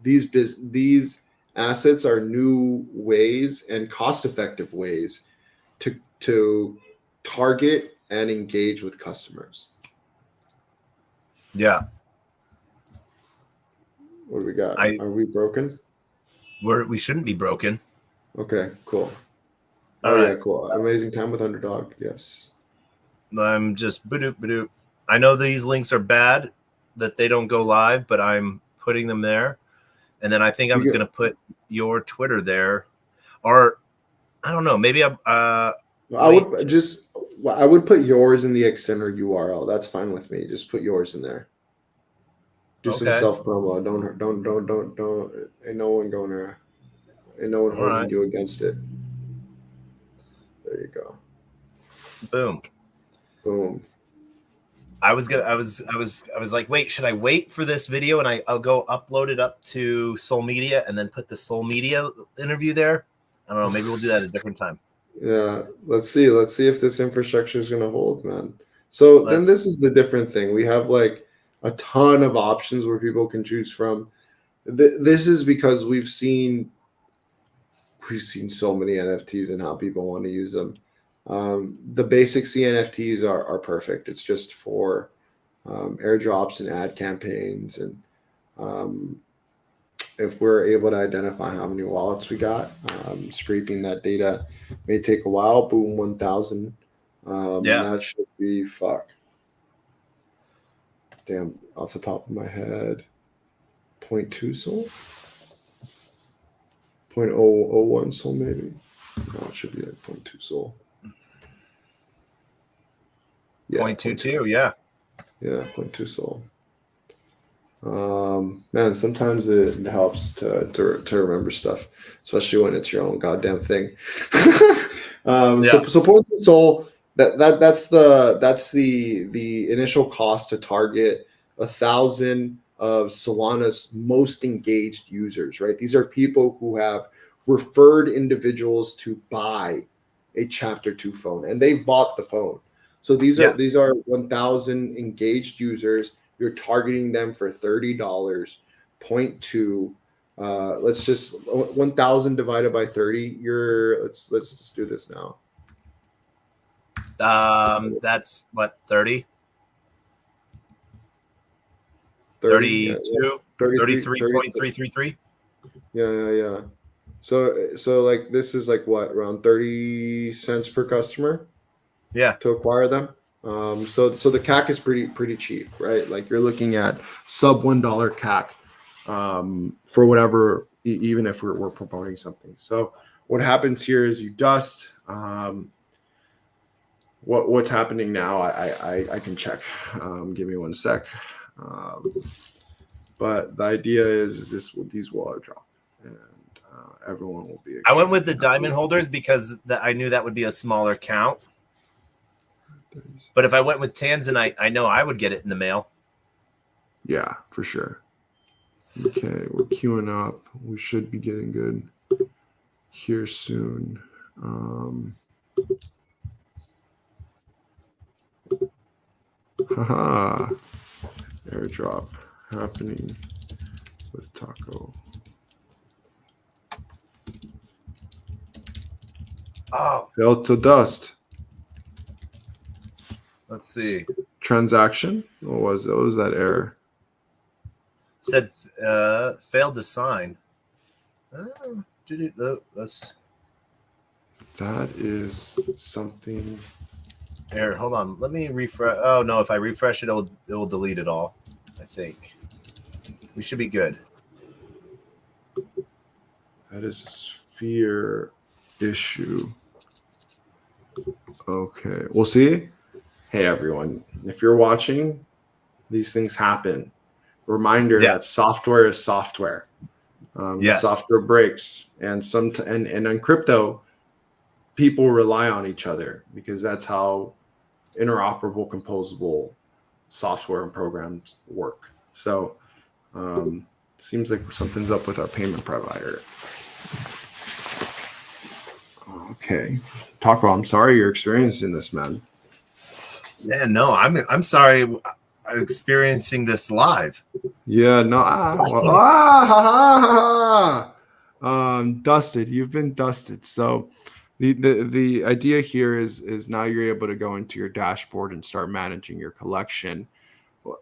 these assets are new ways and cost-effective ways to target and engage with customers. Yeah. What do we got? I Are we broken? we shouldn't be broken. Okay, cool. All Oh yeah, right. cool. Amazing time with Underdog. Yes. I'm just badoop badoop. I know these links are bad that they don't go live, but I'm putting them there. And then I think I was going to put your Twitter there, or I don't know. Maybe I would put yours in the extender URL. That's fine with me. Just put yours in there. Do some okay. self promo. Don't. Ain't no one holding you against it. There you go. Boom. Boom. I was like, wait, should I wait for this video and I'll go upload it up to Soul Media and then put the Soul Media interview there? I don't know. Maybe we'll do that at a different time. Yeah. Let's see if this infrastructure is going to hold, man. So then this is the different thing. We have like a ton of options where people can choose from. This is because we've seen so many NFTs and how people want to use them. The basic cNFTs are perfect. It's just for airdrops and ad campaigns. And if we're able to identify how many wallets we got, scraping that data may take a while. Boom, 1,000. That should be damn, off the top of my head, 0.2 Sol? 0.001 Sol maybe? No, it should be like 0.2 Sol. Yeah, 0.22, yeah. Yeah, 0.2 Sol. Man, sometimes it helps to remember stuff, especially when it's your own goddamn thing. So 0.2 Sol, that's the initial cost to target 1,000 of Solana's most engaged users, right? These are people who have referred individuals to buy a Chapter 2 phone, and they've bought the phone. So these are 1,000 engaged users. You're targeting them for $30. 0.2. Let's just 1,000 divided by 30. Let's just do this now. That's what, 30? 32? 33.333? Yeah. So like this is like what, around 30 cents per customer? Yeah. To acquire them. So the CAC is pretty cheap, right? Like you're looking at sub $1 CAC for whatever, even if we're promoting something. So what happens here is you dust. What's happening now? I can check. Give me one sec. But the idea is these will drop, and everyone will be. I went with the diamond holders because I knew that would be a smaller count. But if I went with Tanzanite, I know I would get it in the mail. Yeah, for sure. Okay, we're queuing up. We should be getting good here soon. Haha. Airdrop happening with Taco. Oh. Fell to dust. Let's see. Transaction? What was that error? Said failed to sign. That is something. Here, hold on. Let me refresh. Oh no, if I refresh it, it will delete it all. I think we should be good. That is a Sphere issue. Okay, we'll see. Hey everyone, if you're watching, these things happen. Reminder that software is software. Software breaks, and on crypto, people rely on each other because that's how interoperable, composable software and programs work. So, seems like something's up with our payment provider. Okay, Taco, I'm sorry you're experiencing this, man. Yeah, no, I'm sorry. experiencing this live. Yeah, no. Dusted. You've been dusted. So the idea here is now you're able to go into your dashboard and start managing your collection.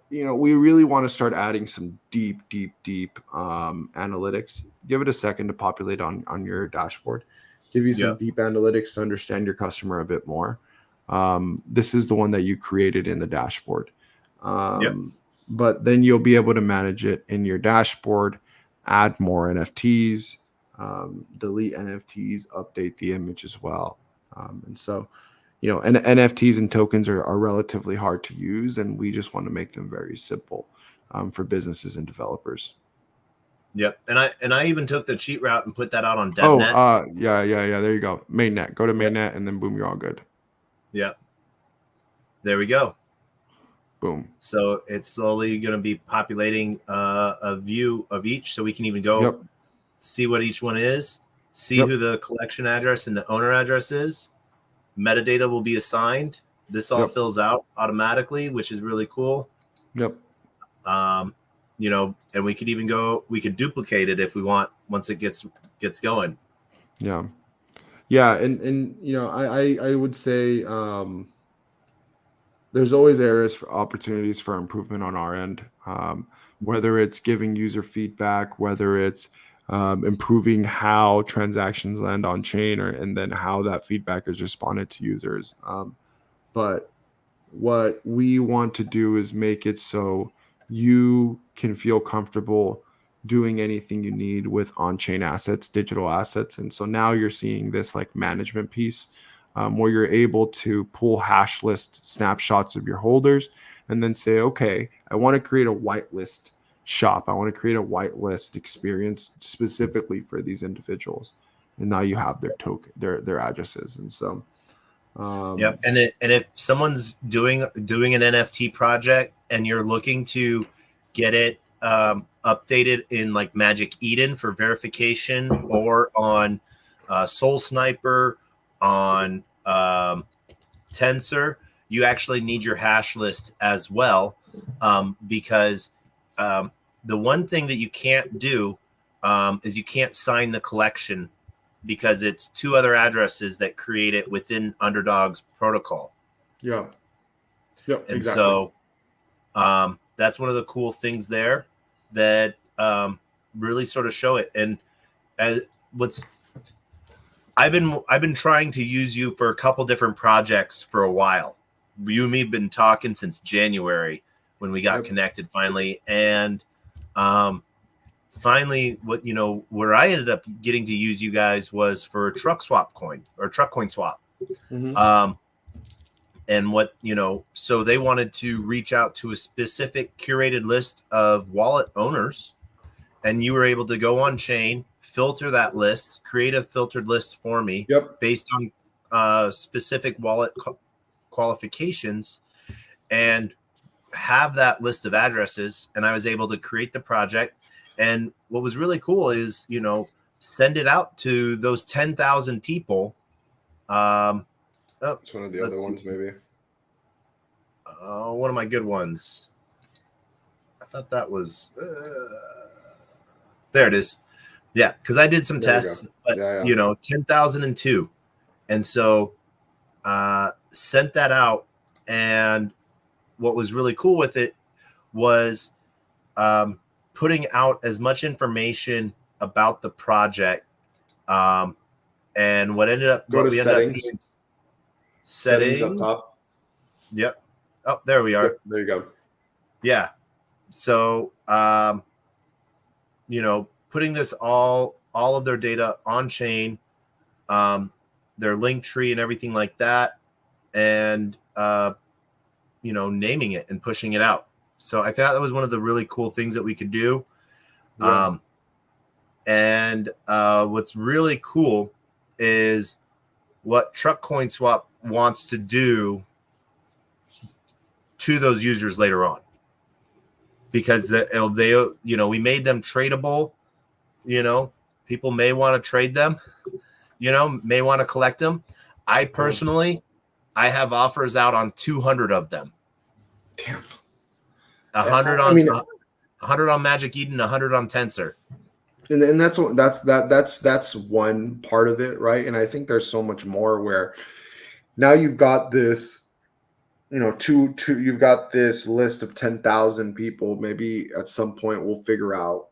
We really want to start adding some deep analytics. Give it a second to populate on your dashboard. Give you some Yep. deep analytics to understand your customer a bit more. This is the one that you created in the dashboard. Yep. But then you'll be able to manage it in your dashboard, add more NFTs, delete NFTs, update the image as well. And so, NFTs and tokens are relatively hard to use, and we just want to make them very simple for businesses and developers. Yep. And I even took the cheat route and put that out on Oh, DevNet. yeah. There you go. Mainnet. Go to mainnet, and then boom, you're all good. Yep. There we go. Boom. So it's slowly going to be populating a view of each, so we can even go see what each one is, see who the collection address and the owner address is. Metadata will be assigned. This all fills out automatically, which is really cool. Yep. And we could even we could duplicate it if we want once it gets going. Yeah. And I would say there's always areas for opportunities for improvement on our end, whether it's giving user feedback, whether it's improving how transactions land on chain, and then how that feedback is responded to users. But what we want to do is make it so you can feel comfortable doing anything you need with on-chain assets, digital assets. And so now you're seeing this like management piece where you're able to pull hash list snapshots of your holders and then say, okay, I want to create a whitelist shop. I want to create a whitelist experience specifically for these individuals. And now you have their token, their addresses. And so, yep. And if someone's doing an NFT project and you're looking to get it updated in like Magic Eden for verification, or on Soul Sniper, on Tensor, you actually need your hash list as well, because the one thing that you can't do is you can't sign the collection, because it's two other addresses that create it within Underdog's protocol. Yeah. Yep. And exactly. So that's one of the cool things there that really sort of show it. And I've been trying to use you for a couple different projects for a while. You and me have been talking since January when we got connected finally. And finally, where I ended up getting to use you guys was for a truck coin swap. Mm-hmm. And so they wanted to reach out to a specific curated list of wallet owners, and you were able to go on chain, filter that list, create a filtered list for me based on specific wallet qualifications, and have that list of addresses. And I was able to create the project. And what was really cool is, send it out to those 10,000 people. It's one of the other ones, maybe. One of my good ones. I thought that was... there it is. Yeah, because I did some tests, but 10,002. And so sent that out. And what was really cool with it was putting out as much information about the project. And what ended up... Go to settings. Settings up top. Yep. Oh, there we are. Yep, there you go. Yeah. So, putting this all of their data on chain, their link tree and everything like that, and naming it and pushing it out. So I thought that was one of the really cool things that we could do. Yeah. And what's really cool is what Truck Coin Swap wants to do to those users later on, because they we made them tradable. People may want to trade them, may want to collect them. I personally, I have offers out on 200 of them. Damn. 100 I on mean, 100 on Magic Eden, 100 on Tensor. and that's one part of it, right? And I think there's so much more where now you've got this, you've got this list of 10,000 people. Maybe at some point we'll figure out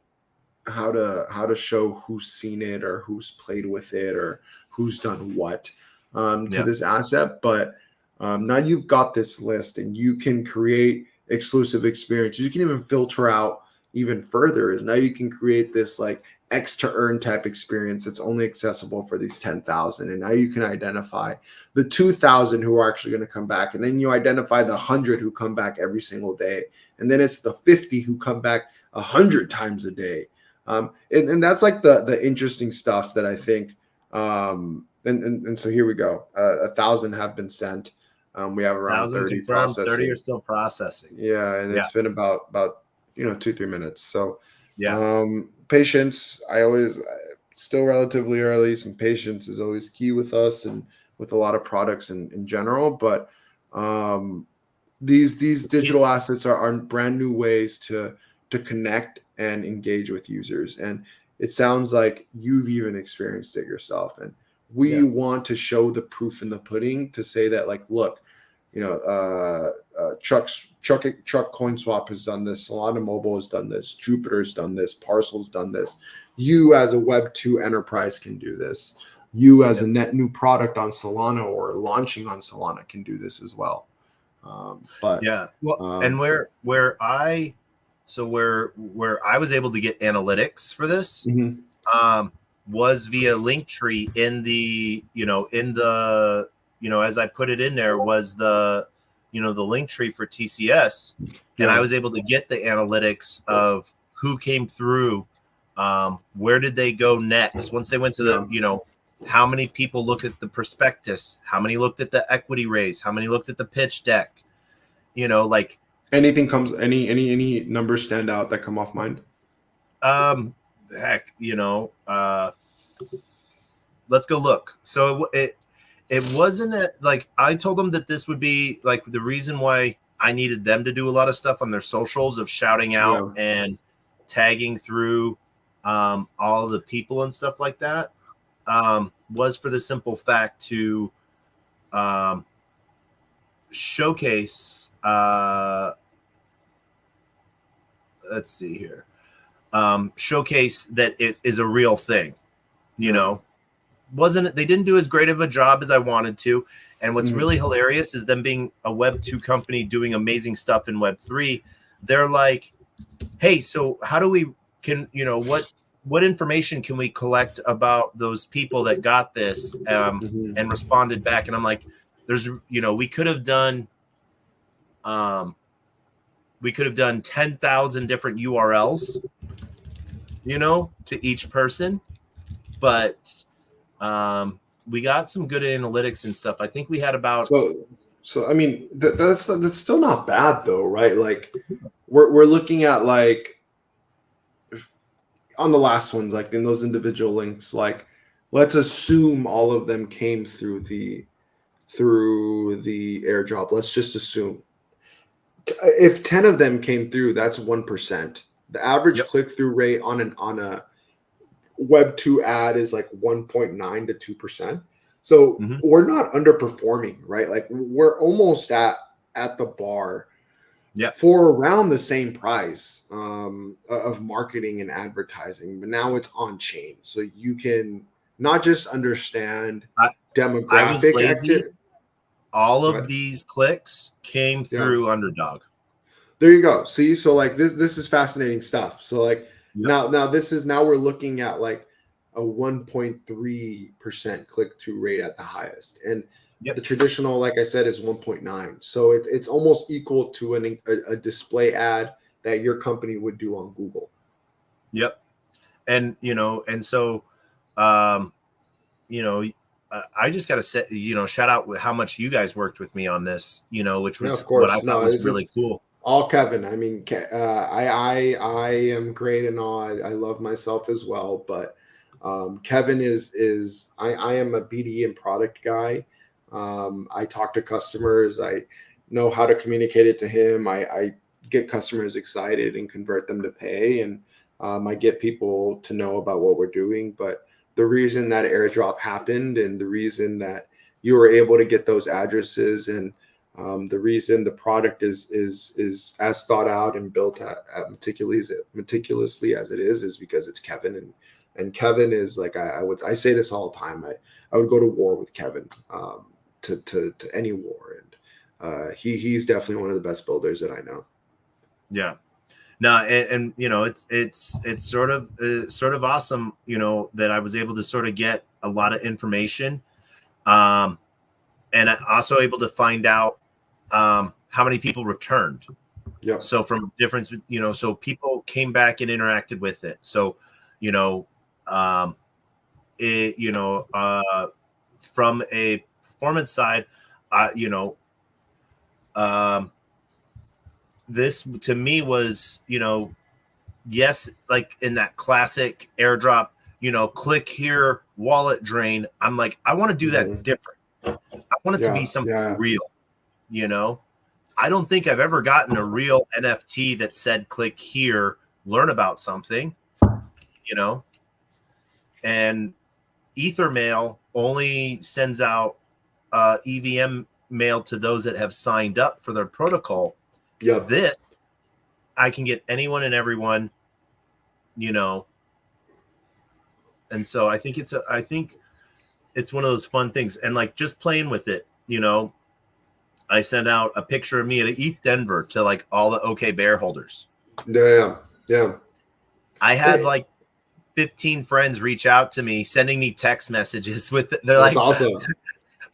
how to show who's seen it or who's played with it or who's done what to Yeah. this asset. But now you've got this list and you can create exclusive experiences. You can even filter out even further. Is now you can create this like X to earn type experience that's only accessible for these 10,000. And now you can identify the 2,000 who are actually going to come back. And then you identify the 100 who come back every single day. And then it's the 50 who come back 100 times a day. And that's like the interesting stuff that I think. And so here we go. 1,000 have been sent. We have around 1,000 30 confirmed, 30 processing. are still processing. Yeah, and Yeah. it's been about 2-3 minutes. So Yeah. patience. Still relatively early. Some patience is always key with us and with a lot of products in general. But these digital assets are brand new ways to connect and engage with users. And it sounds like you've even experienced it yourself. And we want to show the proof in the pudding to say that, like, look, Truck CoinSwap has done this, Solana Mobile has done this, Jupiter's done this, Parcel's done this. You as a Web2 enterprise can do this. You as a net new product on Solana or launching on Solana can do this as well. But yeah, well, and where I was able to get analytics for this was via Linktree in the as I put it in there was the the Linktree for TCS, and I was able to get the analytics of who came through, where did they go next once they went to the how many people looked at the prospectus, how many looked at the equity raise, how many looked at the pitch deck, like any numbers stand out that come off mind? Heck, let's go look. So it wasn't like I told them that this would be like the reason why I needed them to do a lot of stuff on their socials of shouting out and tagging through all of the people and stuff like that, was for the simple fact to showcase let's see here, showcase that it is a real thing. They didn't do as great of a job as I wanted to. And what's really hilarious is them being a Web2 company doing amazing stuff in Web3. They're like, hey, so how do we what information can we collect about those people that got this and responded back? And I'm like, we could have done 10,000 different URLs, to each person, but we got some good analytics and stuff. I think we had about so I mean that's still not bad though, right? Like we're looking at, like, on the last ones, like in those individual links, like let's assume all of them came through the airdrop. Let's just assume if 10 of them came through, that's 1%. The average click-through rate on a Web2 ad is like 1.9 to 2%. So we're not underperforming, right? Like we're almost at the bar for around the same price of marketing and advertising, but now it's on chain. So you can not just understand demographic activity. All of these clicks came through Underdog. There you go. See, so like this is fascinating stuff. So like now we're looking at like a 1.3% click-through rate at the highest, and the traditional, like I said, is 1.9. So it's almost equal to a display ad that your company would do on Google. Yep. And and so I just got to say, shout out with how much you guys worked with me on this, which was what I thought was really cool. All Kevin. I mean, I am great and all. I love myself as well, but Kevin is I am a BD and product guy. I talk to customers. I know how to communicate it to him. I get customers excited and convert them to pay, and I get people to know about what we're doing. But the reason that airdrop happened, and the reason that you were able to get those addresses, and the reason the product is as thought out and built at meticulously as it is because it's Kevin, and Kevin is like, I say this all the time. I would go to war with Kevin, to any war, and he's definitely one of the best builders that I know. Yeah. No, and you know, it's sort of awesome, you know, that I was able to sort of get a lot of information, and I also able to find out how many people returned. Yep. So from difference, you know, so people came back and interacted with it. So, you know, from a performance side, you know, this to me was, you know, yes, like in that classic airdrop, you know, click here, wallet drain. I'm like, I want to do that different. I want it to be something real, you know. I don't think I've ever gotten a real NFT that said click here, learn about something, you know. And Ethermail only sends out EVM mail to those that have signed up for their protocol. Yep. This, I can get anyone and everyone, you know. And so I think it's one of those fun things, and like just playing with it, you know. I sent out a picture of me at ETH Denver to like all the OK Bear holders. Yeah. I had like 15 friends reach out to me, sending me text messages with they're That's like, awesome.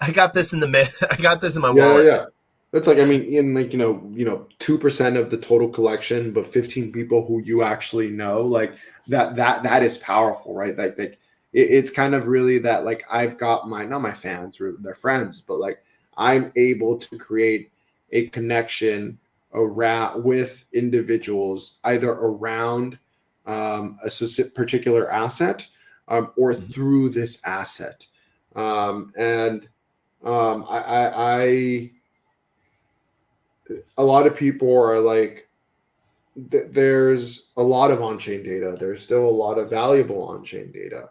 I got this in my wallet. Yeah. That's like, I mean, in like, 2% of the total collection, but 15 people who you actually know, like that is powerful, right? Like it's kind of really that, like, I've got not my fans or their friends, but like I'm able to create a connection around with individuals either around a specific particular asset, or through this asset. And I a lot of people are like, there's a lot of on-chain data. There's still a lot of valuable on-chain data.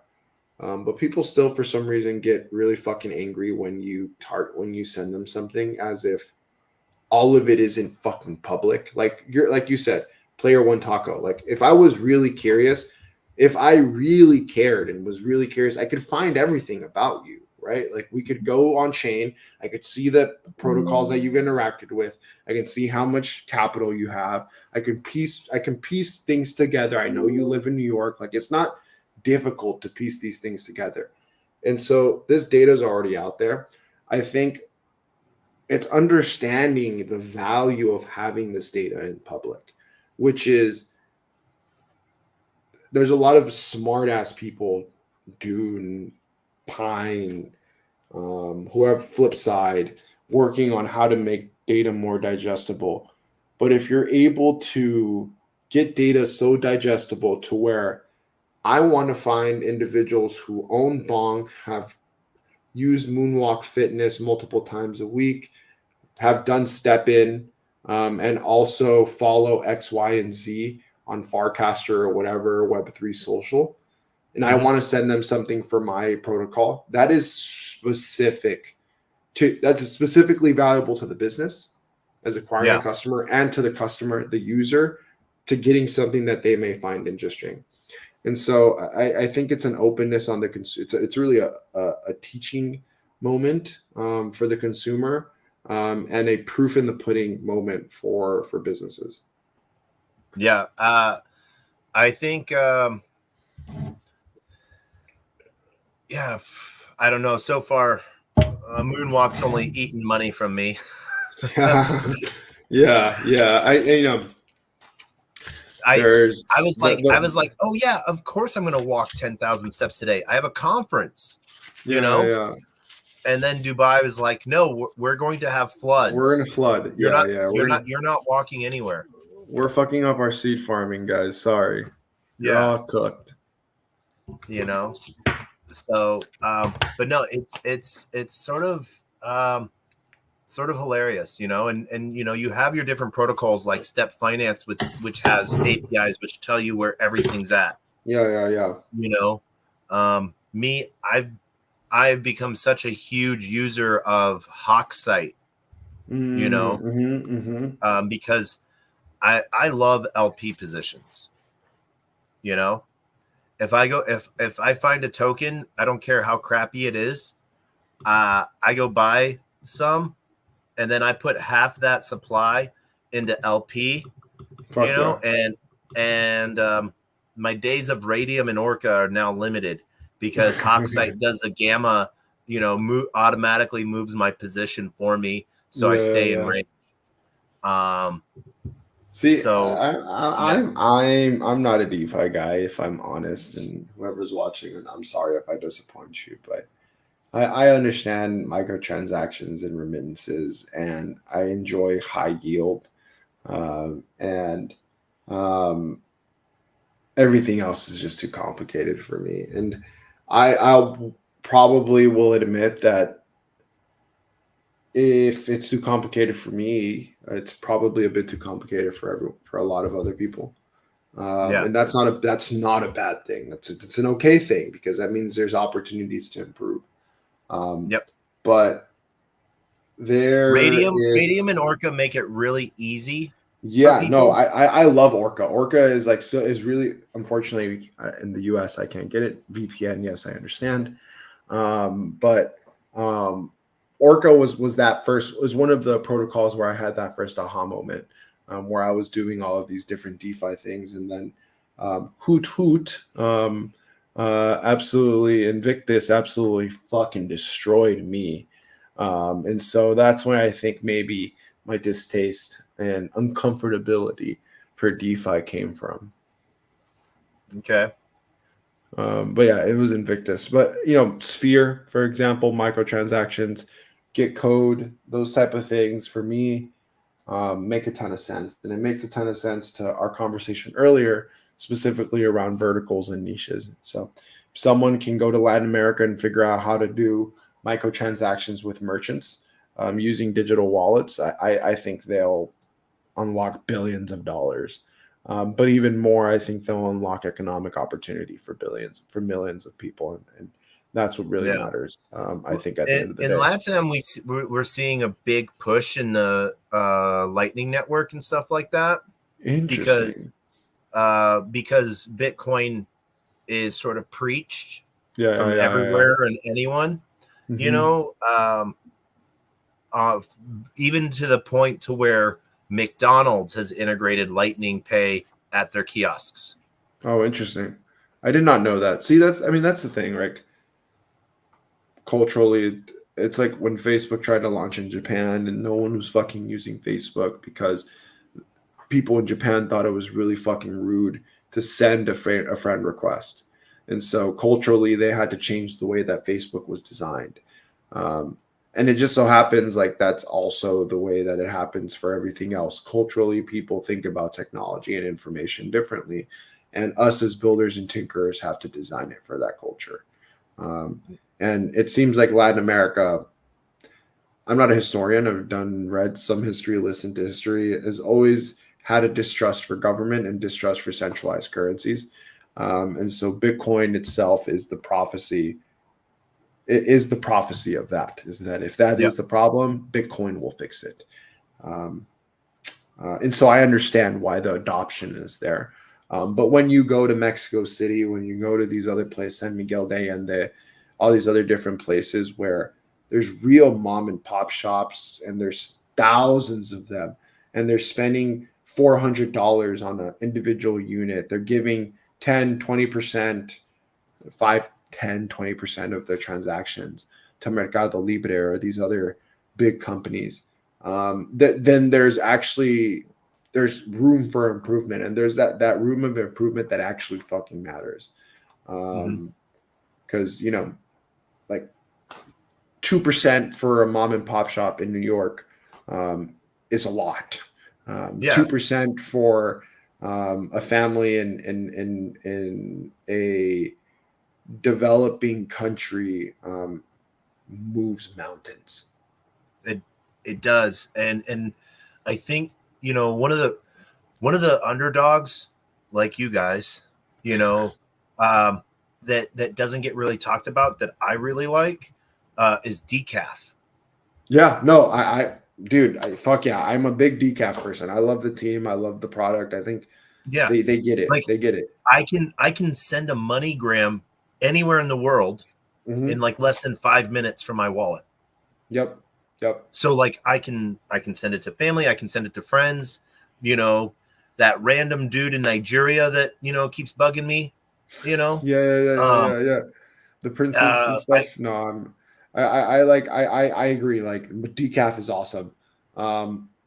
But people still, for some reason, get really fucking angry when you send them something as if all of it isn't fucking public. Like you said, player one taco. Like if I was really curious, if I really cared and was really curious, I could find everything about you, right? Like we could go on chain. I could see the protocols that you've interacted with. I can see how much capital you have. I can piece things together. I know you live in New York. Like it's not difficult to piece these things together. And so this data is already out there. I think it's understanding the value of having this data in public, which is there's a lot of smart ass people, Dune, Pine, who have Flipside, working on how to make data more digestible. But if you're able to get data so digestible to where I want to find individuals who own Bonk, have used Moonwalk Fitness multiple times a week, have done Step In, and also follow X, Y, and Z on Farcaster or whatever, Web3 social. And I want to send them something for my protocol that is specifically valuable to the business as acquiring a customer, and to the customer, the user, to getting something that they may find interesting. And so I think it's an openness on the it's really a teaching moment for the consumer, and a proof in the pudding moment for businesses. Yeah, I think yeah, I don't know. So far, Moonwalk's only eaten money from me. yeah. I was like, oh yeah, of course I'm going to walk 10,000 steps today. I have a conference, you know. Yeah. And then Dubai was like, no, we're going to have floods. We're in a flood. You're not walking anywhere. We're fucking up our seed farming, guys. Sorry. You're all cooked. You know. So, but no, it's sort of sort of hilarious, you know, and you know, you have your different protocols like Step Finance, which has APIs which tell you where everything's at. Yeah. You know, me, I've become such a huge user of Hawksite, you know, because I love LP positions. You know, if I find a token, I don't care how crappy it is, I go buy some, and then I put half that supply into LP. Fuck You yeah. know, and my days of Radium and Orca are now limited because Hawksite does the gamma, you know, automatically moves my position for me, so I stay in range. See, So yeah, I'm not a DeFi guy, if I'm honest, and whoever's watching, and I'm sorry if I disappoint you, but I understand microtransactions and remittances, and I enjoy high yield, and um, everything else is just too complicated for me. And I'll probably will admit that if it's too complicated for me, it's probably a bit too complicated for a lot of other people. yeah, And that's not a bad thing. It's an okay thing because that means there's opportunities to improve. Um, yep. but there is, Radium and Orca make it really easy for yeah, no, people. I love Orca. Orca is like still is really, unfortunately, in the US I can't get it. VPN, yes, I understand. But Orca was that first, was one of the protocols where I had that first aha moment, where I was doing all of these different DeFi things, and then Hoot absolutely Invictus absolutely fucking destroyed me, and so that's when I think maybe my distaste and uncomfortability for DeFi came from. Okay. But yeah, it was Invictus. But you know, Sphere, for example, microtransactions, Git code, those type of things for me make a ton of sense, and it makes a ton of sense to our conversation earlier, specifically around verticals and niches. So, if someone can go to Latin America and figure out how to do microtransactions with merchants using digital wallets, I think they'll unlock billions of dollars. But even more, I think they'll unlock economic opportunity for billions, for millions of people, and that's what really Yeah. matters. I think at the end of the In day. LATAM, we're seeing a big push in the Lightning Network and stuff like that because Interesting. because Bitcoin is sort of preached from Yeah. everywhere and anyone, you Mm-hmm. know, uh, even to the point to where McDonald's has integrated Lightning Pay at their kiosks. Oh, interesting. I did not know that. See, I mean, that's the thing, right? Culturally, it's like when Facebook tried to launch in Japan and no one was fucking using Facebook because people in Japan thought it was really fucking rude to send a friend request. And so culturally, they had to change the way that Facebook was designed. Um, and it just so happens like that's also the way that it happens for everything else. Culturally, people think about technology and information differently. And us as builders and tinkerers have to design it for that culture. And it seems like Latin America, I'm not a historian. I've read some history, listened to history, has always had a distrust for government and distrust for centralized currencies. And so Bitcoin itself is the prophecy. It is the prophecy of that, is that if that Yeah. is the problem, Bitcoin will fix it. Um, and so I understand why the adoption is there. But when you go to Mexico City, when you go to these other places, San Miguel de Allende, all these other different places where there's real mom and pop shops and there's thousands of them, and they're spending $400 on an individual unit. They're giving 10, 20%, 5, 10, 20% of their transactions to Mercado Libre or these other big companies. Then there's room for improvement, and there's that room of improvement that actually fucking matters. Mm-hmm. Because you know, like 2% for a mom and pop shop in New York is a lot. Yeah. 2% for a family in a developing country moves mountains. It does. And I think, one of the underdogs like you guys, that doesn't get really talked about that I really like is decaf. Yeah, no, dude, fuck yeah, I'm a big decaf person. I love the team. I love the product. I think Yeah. they get it. Like They get it. I can send a MoneyGram anywhere in the world in Hmm. like less than 5 minutes from my wallet. Yep. Yep. So like I can send it to family, I can send it to friends, you know, that random dude in Nigeria that, keeps bugging me, you know. Yeah, yeah, yeah, yeah, Um yeah, yeah. The princes and I stuff. No, I like, I agree. Like, but decaf is awesome.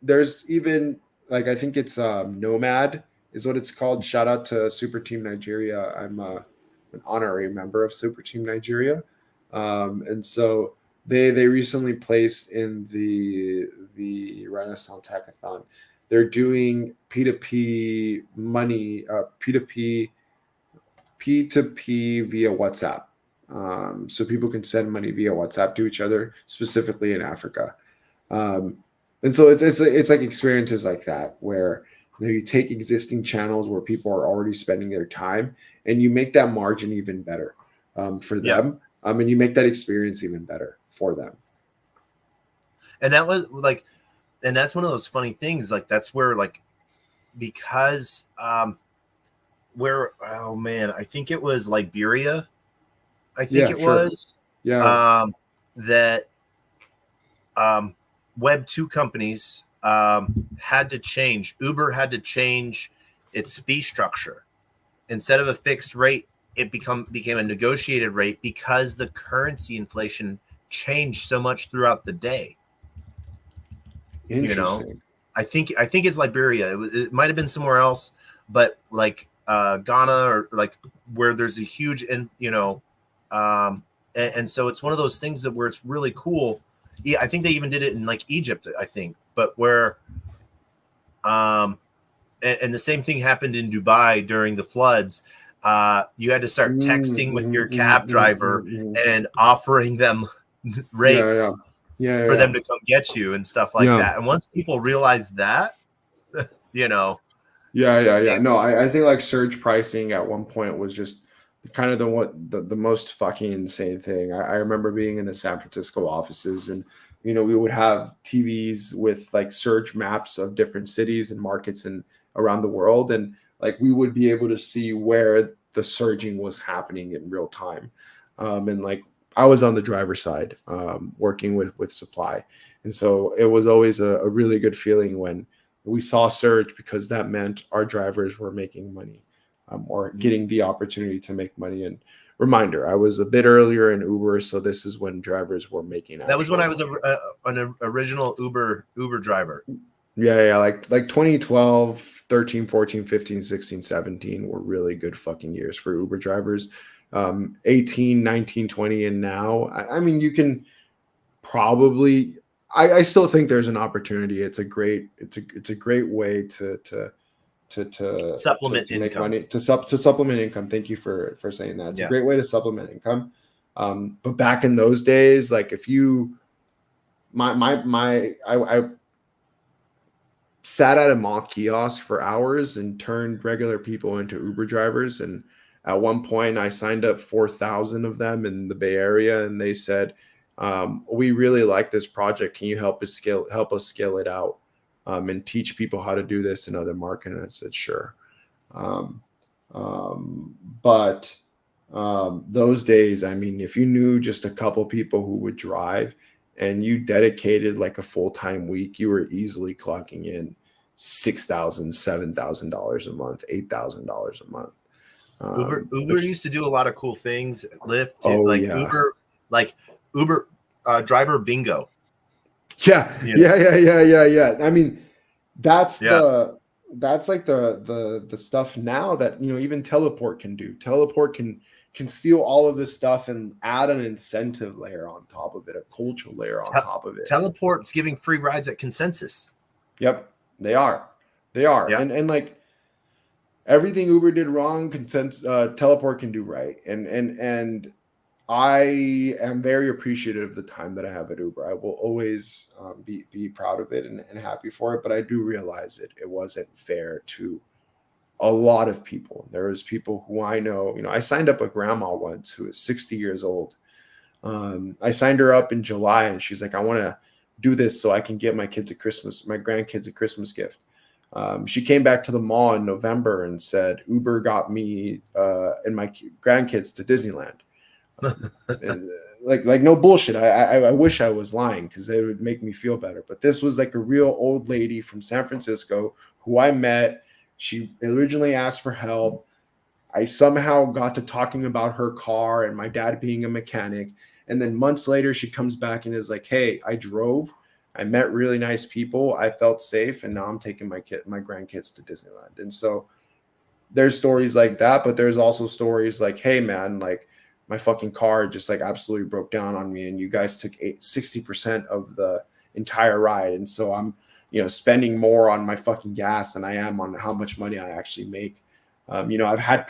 There's even like, I think it's Nomad is what it's called. Shout out to Super Team Nigeria. I'm an honorary member of Super Team Nigeria, and so they recently placed in the Renaissance Hackathon. They're doing P2P money, P2P via WhatsApp. So people can send money via WhatsApp to each other, specifically in Africa. Um, and so it's like experiences like that where you take existing channels where people are already spending their time and you make that margin even better for Yeah. them, and you make that experience even better for them. And that was like and that's one of those funny things, like that's where like because where oh man, I think it was Liberia. I think Yeah, it sure. was Yeah. um that Web 2 companies had to change. Uber had to change its fee structure. Instead of a fixed rate, it became a negotiated rate because the currency inflation changed so much throughout the day. You know, Interesting. I think it's Liberia. It might have been somewhere else, but like Ghana or like where there's a huge and so it's one of those things that where it's really cool. Yeah, I think they even did it in like Egypt, I think, but where um and the same thing happened in Dubai during the floods. You had to start texting with your cab driver and offering them Yeah, yeah, rates yeah, yeah, for yeah. them to come get you and stuff like Yeah. that. And once people realize that, you know, Yeah, yeah, yeah. they No, I think like surge pricing at one point was just kind of the most fucking insane thing. I remember being in the San Francisco offices and we would have TVs with like surge maps of different cities and markets and around the world. And like we would be able to see where the surging was happening in real time. And like I was on the driver's side, working with supply. And so it was always a really good feeling when we saw surge because that meant our drivers were making money, or getting the opportunity to make money. And reminder, I was a bit earlier in Uber, so this is when drivers were making that was when actual I was money. an original Uber driver. Yeah, yeah, like 2012, 13, 14, 15, 16, 17 were really good fucking years for Uber drivers. 18, 19, 20, and now, I mean, you can probably, I still think there's an opportunity. It's a great way Supplement to make income. money, to supplement income. Thank you for saying that. It's a Yeah. great way to supplement income. But back in those days, like if you I sat at a mall kiosk for hours and turned regular people into Uber drivers. And at one point, I signed up 4,000 of them in the Bay Area, and they said, "We really like this project. Can you help us scale it out, and teach people how to do this in other markets?" And I said, "Sure." Um, but those days, I mean, if you knew just a couple people who would drive and you dedicated like a full-time week, you were easily clocking in $6,000, $7,000 a month, $8,000 a month. Uber Which, used to do a lot of cool things. Lyft to oh yeah, like Uber driver bingo. yeah, You know, yeah, yeah, yeah, yeah, yeah. I mean, that's yeah. the that's like the stuff now that even Teleport can do. Teleport can steal all of this stuff and add an incentive layer on top of it, a cultural layer on Te- top of it. Teleport's giving free rides at Consensus. Yep, they are, they are, Yeah. and like everything Uber did wrong, Teleport can do right, and I am very appreciative of the time that I have at Uber. I will always be proud of it and happy for it. But I do realize it wasn't fair to a lot of people. There was people who I know. I signed up a grandma once who is 60 years old. I signed her up in July, and she's like, "I want to do this so I can get my grandkids a Christmas gift." She came back to the mall in November and said, "Uber got me and my grandkids to Disneyland." And, like no bullshit. I wish I was lying because they would make me feel better. But this was like a real old lady from San Francisco who I met. She originally asked for help. I somehow got to talking about her car and my dad being a mechanic. And then months later, she comes back and is like, "Hey, I drove. I met really nice people. I felt safe, and now I'm taking my grandkids to Disneyland." And so there's stories like that, but there's also stories like, "Hey, man, like my fucking car just like absolutely broke down on me, and you guys took 60% of the entire ride, and so I'm spending more on my fucking gas than I am on how much money I actually make." I've had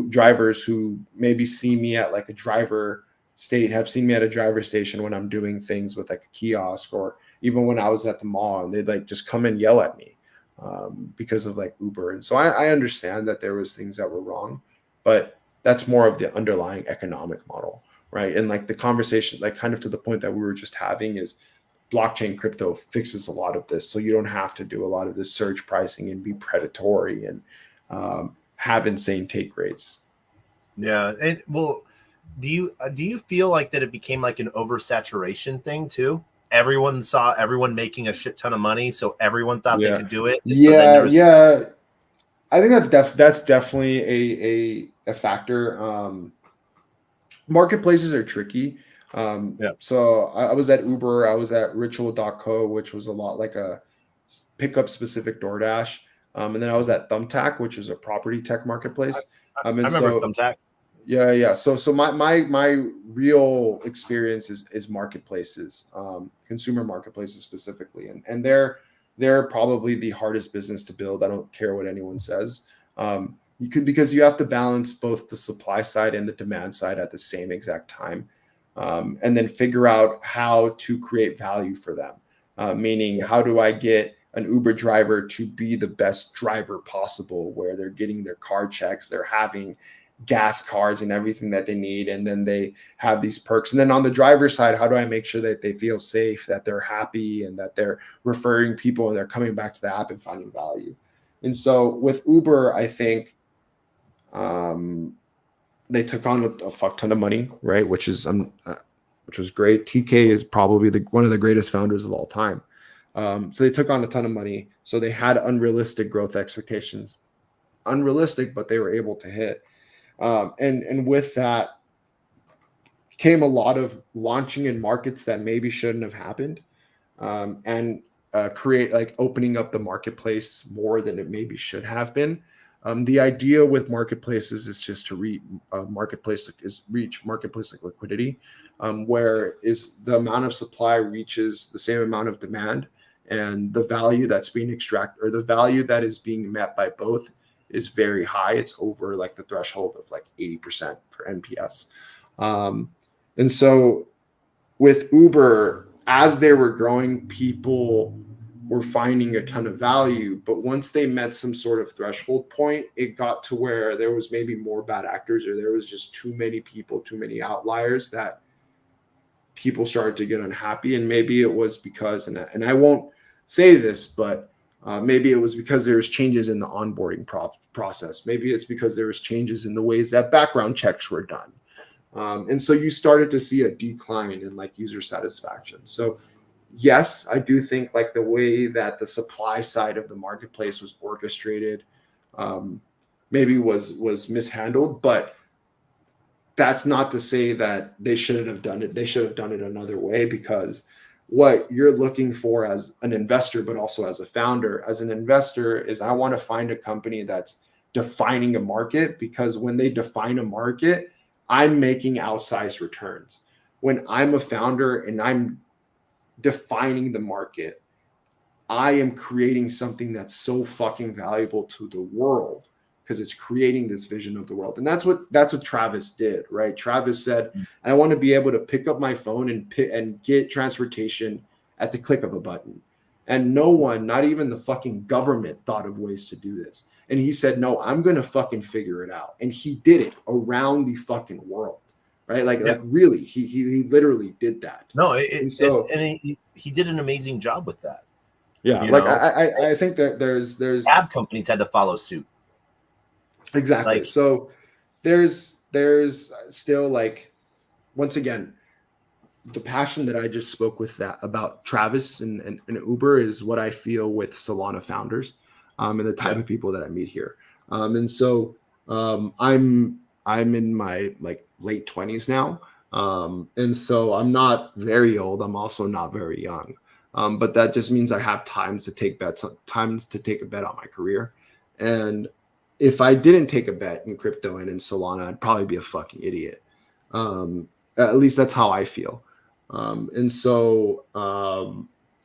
drivers who maybe see me at like have seen me at a driver station when I'm doing things with like a kiosk, or even when I was at the mall, and they'd like just come and yell at me because of like Uber. And so I understand that there was things that were wrong, but that's more of the underlying economic model, right? And like the conversation, like kind of to the point that we were just having, is blockchain crypto fixes a lot of this, so you don't have to do a lot of this surge pricing and be predatory and have insane take rates. Yeah, and well, do you feel like that it became like an oversaturation thing too? Everyone saw everyone making a shit ton of money, so everyone thought they Yeah, could do it. So then there yeah, was yeah. I think that's definitely a factor. Marketplaces are tricky. yeah. So I was at Uber. I was at Ritual.co, which was a lot like a pickup specific DoorDash. And then I was at Thumbtack, which was a property tech marketplace. I And remember so Thumbtack. yeah. So my real experience is marketplaces, consumer marketplaces specifically, and they're probably the hardest business to build. I don't care what anyone says. Because you have to balance both the supply side and the demand side at the same exact time, and then figure out how to create value for them. Meaning, how do I get an Uber driver to be the best driver possible, where they're getting their car checks, they're having gas cards and everything that they need, and then they have these perks. And then on the driver's side, how do I make sure that they feel safe, that they're happy, and that they're referring people and they're coming back to the app and finding value? And so with Uber, I think they took on a fuck ton of money, right? Which was great. TK is probably one of the greatest founders of all time. So they took on a ton of money. So they had unrealistic growth expectations. Unrealistic, but they were able to hit. And with that came a lot of launching in markets that maybe shouldn't have happened, and create like opening up the marketplace more than it maybe should have been. The idea with marketplaces is just to reach marketplace like liquidity, where is the amount of supply reaches the same amount of demand, and the value that's being extracted, or the value that is being met by both, is very high. It's over like the threshold of like 80% for NPS. And so with Uber, as they were growing, people were finding a ton of value. But once they met some sort of threshold point, it got to where there was maybe more bad actors, or there was just too many people, too many outliers, that people started to get unhappy. And maybe it was because, and I won't say this, but maybe it was because there was changes in the onboarding process. Maybe it's because there was changes in the ways that background checks were done. And so you started to see a decline in like user satisfaction. So yes, I do think like the way that the supply side of the marketplace was orchestrated maybe was mishandled, but that's not to say that they shouldn't have done it. They should have done it another way, because what you're looking for as an investor, but also as a founder, as an investor, is I want to find a company that's defining a market, because when they define a market, I'm making outsized returns. When I'm a founder and I'm defining the market, I am creating something that's so fucking valuable to the world, because it's creating this vision of the world. And that's what Travis did, right? Travis said, I want to be able to pick up my phone and get transportation at the click of a button. And no one, not even the fucking government, thought of ways to do this. And he said, no, I'm going to fucking figure it out. And he did it around the fucking world, right? Like really, he literally did that. No, and he did an amazing job with that. Yeah, like I think that there's cab companies had to follow suit. Exactly. Like, so there's still, like, once again, the passion that I just spoke with that about Travis and Uber is what I feel with Solana founders, and the type of people that I meet here. And so I'm in my like late 20s now. And so I'm not very old. I'm also not very young. But that just means I have times to take bets, times to take a bet on my career. And if I didn't take a bet in crypto and in Solana, I'd probably be a fucking idiot. At least that's how I feel. And so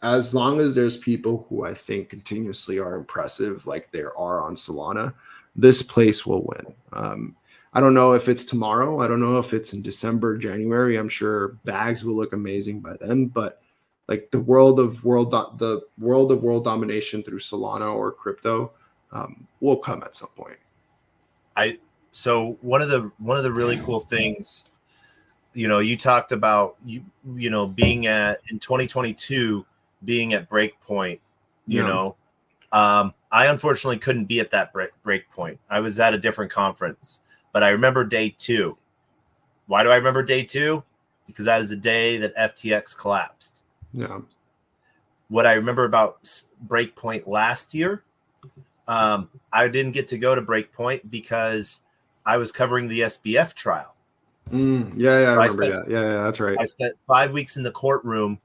as long as there's people who I think continuously are impressive, like there are on Solana, this place will win. I don't know if it's tomorrow. I don't know if it's in December, January. I'm sure bags will look amazing by then, but like the world of world domination through Solana or crypto will come at some point. So one of the really cool things, you talked about being in 2022, being at breakpoint. I unfortunately couldn't be at that breakpoint. I was at a different conference, but I remember day 2. Why do I remember day 2? Because that is the day that FTX collapsed. Yeah. What I remember about breakpoint last year, I didn't get to go to breakpoint because I was covering the SBF trial. I remember. Yeah, that's right. I spent 5 weeks in the courtroom,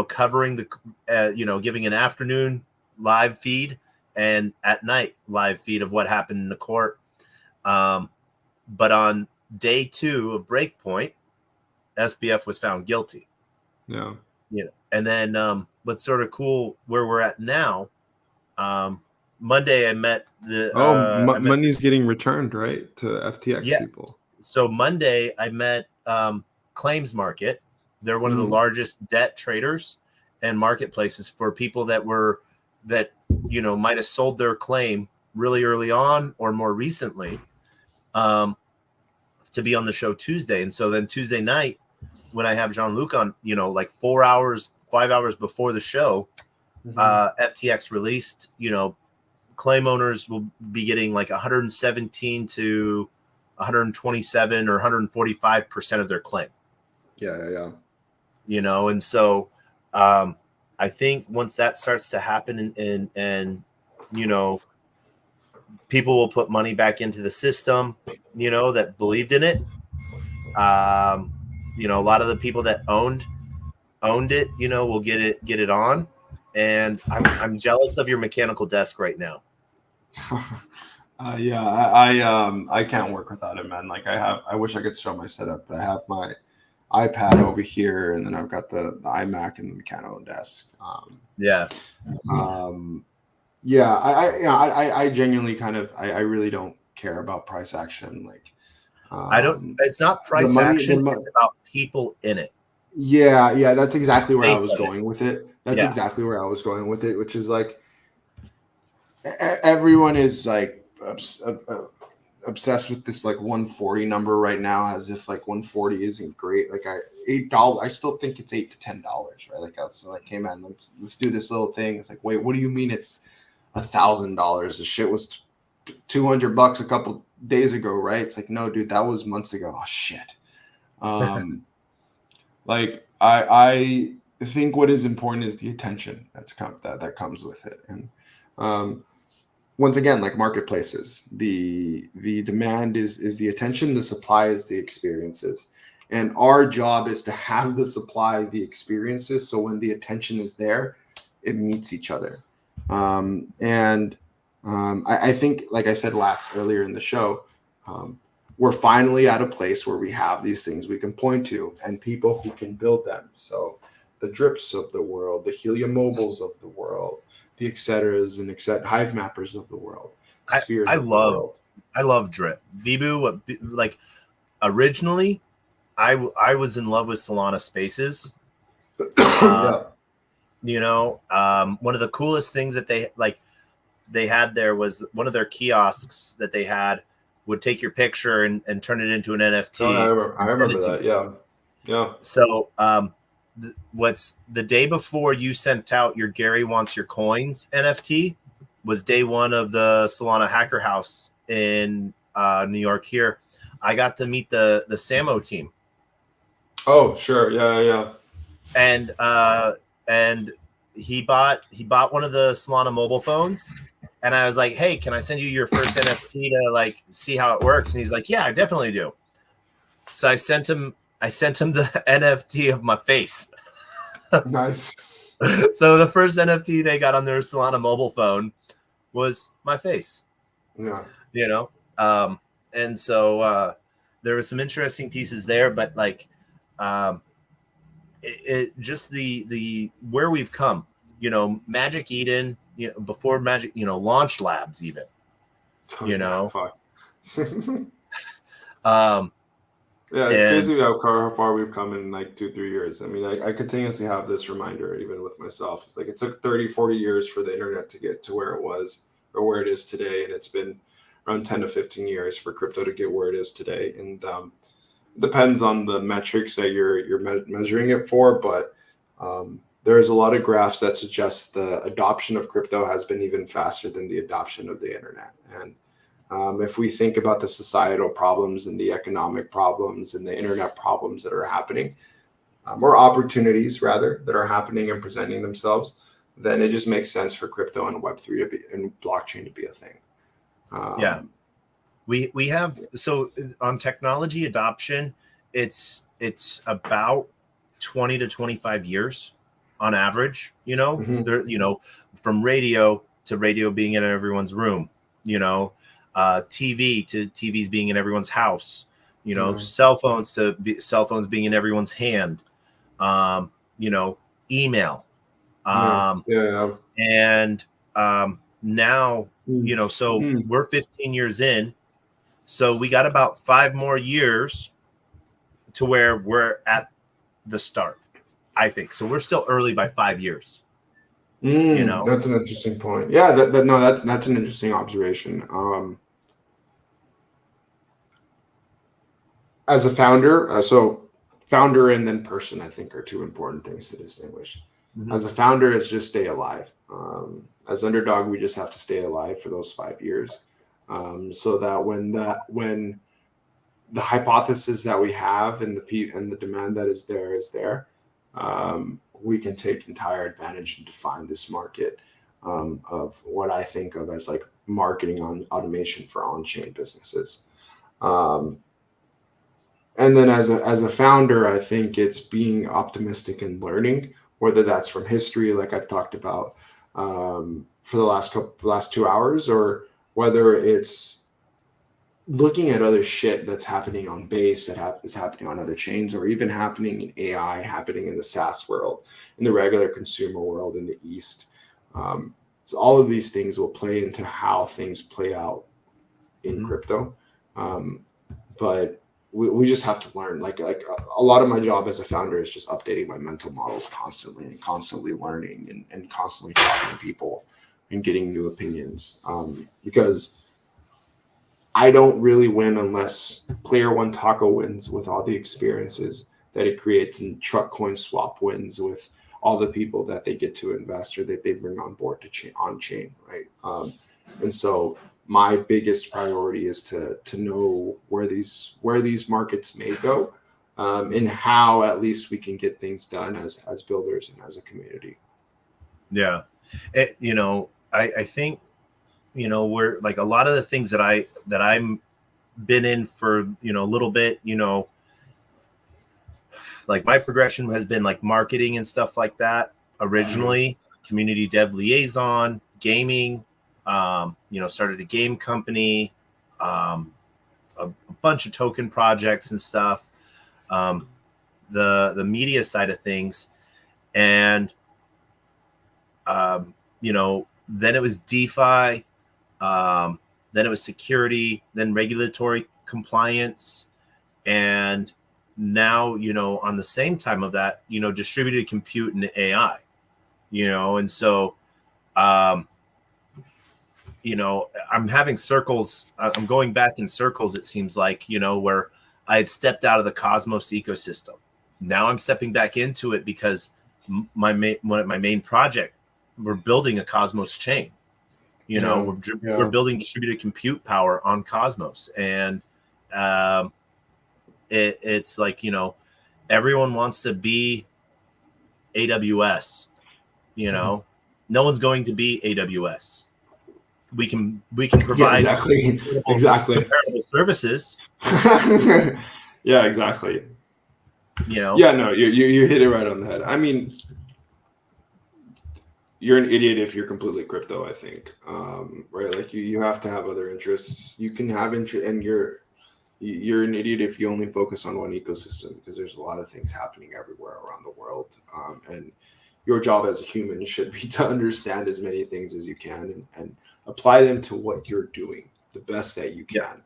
covering giving an afternoon live feed and at night live feed of what happened in the court. But on day 2 of breakpoint, SBF was found guilty. Yeah. And then what's sort of cool where we're at now, Monday I met the money's getting returned, right, to FTX people. So Monday I met Claims Market. They're one of the largest debt traders and marketplaces for people that might have sold their claim really early on or more recently, to be on the show Tuesday. And so then Tuesday night, when I have Jean-Luc on, like 5 hours before the show, FTX released, claim owners will be getting like 117 to 127 or 145% of their claim. Yeah. And so I think once that starts to happen and people will put money back into the system, that believed in it. A lot of the people that owned it, will get it on. And I'm jealous of your mechanical desk right now. I can't work without it, man. Like I wish I could show my setup, but I have my iPad over here, and then I've got the iMac and the mechanical desk. I genuinely I really don't care about price action. Like, it's not price action. It's about people in it. Yeah. That's exactly where I was going with it. Exactly where I was going with it, which is like everyone is like obsessed with this like 140 number right now, as if like 140 isn't great. Like $8, I still think it's $8 to $10, right? Like I was like, hey man, let's do this little thing. It's like, wait, what do you mean it's $1,000? The shit was $200 a couple days ago, right? It's like, no, dude, that was months ago. Oh shit. Like I think what is important is the attention that comes with it. And once again, like marketplaces, the demand is the attention, the supply is the experiences. And our job is to have the supply, the experiences, so when the attention is there, it meets each other. I think, like I said earlier in the show, we're finally at a place where we have these things we can point to and people who can build them. So the Drips of the world, the Helium Mobiles of the world, the et ceteras and Hive Mappers of the world. spheres I of the love world. Drip. Vibu, like originally, I was in love with Solana Spaces. Yeah. One of the coolest things that they had there was one of their kiosks that they had would take your picture and turn it into an NFT. Oh, I remember that. Yeah. Yeah. So what's the day before you sent out your Gary Wants Your Coins NFT was day one of the Solana Hacker House in New York here. I got to meet the Samo team. Oh, sure. Yeah. Yeah. And he bought one of the Solana mobile phones, and I was like, hey, can I send you your first NFT to like see how it works? And he's like, yeah, I definitely do. So I sent him the NFT of my face. Nice. So the first NFT they got on their Solana mobile phone was my face. Yeah. And so there was some interesting pieces there, but like it just the where we've come, Magic Eden, before Magic, Launch Labs even, Oh, yeah, fuck. Yeah, it's crazy how far we've come in like 2-3 years. I mean, I continuously have this reminder, even with myself. It's like it took 30-40 years for the internet to get to where it was or where it is today. And it's been around 10 to 15 years for crypto to get where it is today. And it depends on the metrics that you're measuring it for. But there's a lot of graphs that suggest the adoption of crypto has been even faster than the adoption of the internet. And if we think about the societal problems and the economic problems and the internet problems that are happening, or opportunities rather that are happening and presenting themselves, then it just makes sense for crypto and Web3 to be and blockchain to be a thing. Yeah, we have, so on technology adoption, it's about 20 to 25 years on average. There, from radio to radio being in everyone's room. TV to TVs being in everyone's house, cell phones to cell phones being in everyone's hand, email, and now, so we're 15 years in, so we got about 5 more years to where we're at the start, I think. So we're still early by 5 years. That's an interesting point. Yeah, that's an interesting observation. As a founder, so founder and then person, I think, are two important things to distinguish. Mm-hmm. As a founder, it's just stay alive. As Underdog, we just have to stay alive for those 5 years, so that when the hypothesis that we have and the demand that is there, we can take entire advantage and define this market of what I think of as like marketing on automation for on-chain businesses. And then as a founder, I think it's being optimistic and learning, whether that's from history, like I've talked about for the last 2 hours, or whether it's looking at other shit that's happening on Base, that is happening on other chains, or even happening in AI, happening in the SaaS world, in the regular consumer world, in the East. So all of these things will play into how things play out in crypto. But we just have to learn. Like a lot of my job as a founder is just updating my mental models constantly and constantly learning and constantly talking to people and getting new opinions. Because I don't really win unless Player One Taco wins with all the experiences that it creates, and Truck Coin Swap wins with all the people that they get to invest or that they bring on board to on chain, right? And so my biggest priority is to know where these markets may go, and how at least we can get things done as builders and as a community. Yeah, I think we're like a lot of the things that I'm been in for a little bit, like my progression has been like marketing and stuff like that originally, community dev liaison, gaming, started a game company, a bunch of token projects and stuff, the media side of things, and then it was DeFi, then it was security, then regulatory compliance, and now, on the same time of that, distributed compute and AI, and so, I'm having circles. I'm going back in circles, it seems like, where I had stepped out of the Cosmos ecosystem. Now I'm stepping back into it because my main project, we're building a Cosmos chain. We're building distributed compute power on Cosmos, and it's like, everyone wants to be AWS. No one's going to be AWS. We can provide exactly comparable services. Yeah, exactly. Yeah, no, you hit it right on the head. I mean, you're an idiot if you're completely crypto, I think. Right? Like you have to have other interests. You can have interest, and you're an idiot if you only focus on one ecosystem, because there's a lot of things happening everywhere around the world. And your job as a human should be to understand as many things as you can and apply them to what you're doing the best that you can.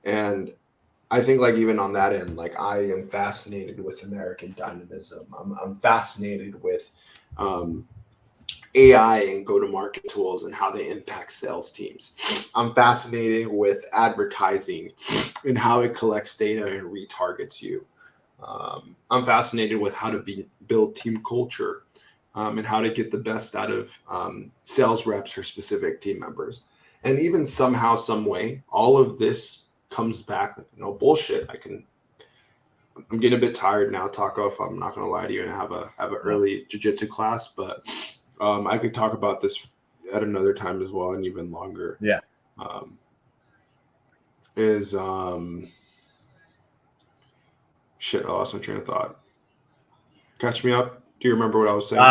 And I think, like, even on that end, like, I am fascinated with American dynamism. I'm fascinated with AI and go-to-market tools and how they impact sales teams. I'm fascinated with advertising and how it collects data and retargets you. I'm fascinated with how to build team culture and how to get the best out of sales reps or specific team members. And even somehow, some way, all of this comes back like, no bullshit. I'm getting a bit tired now, Taco, if I'm not going to lie to you, and I have an early jiu-jitsu class, but I could talk about this at another time as well, and even longer. Yeah. Shit, I lost my train of thought. Catch me up. Do you remember what I was saying?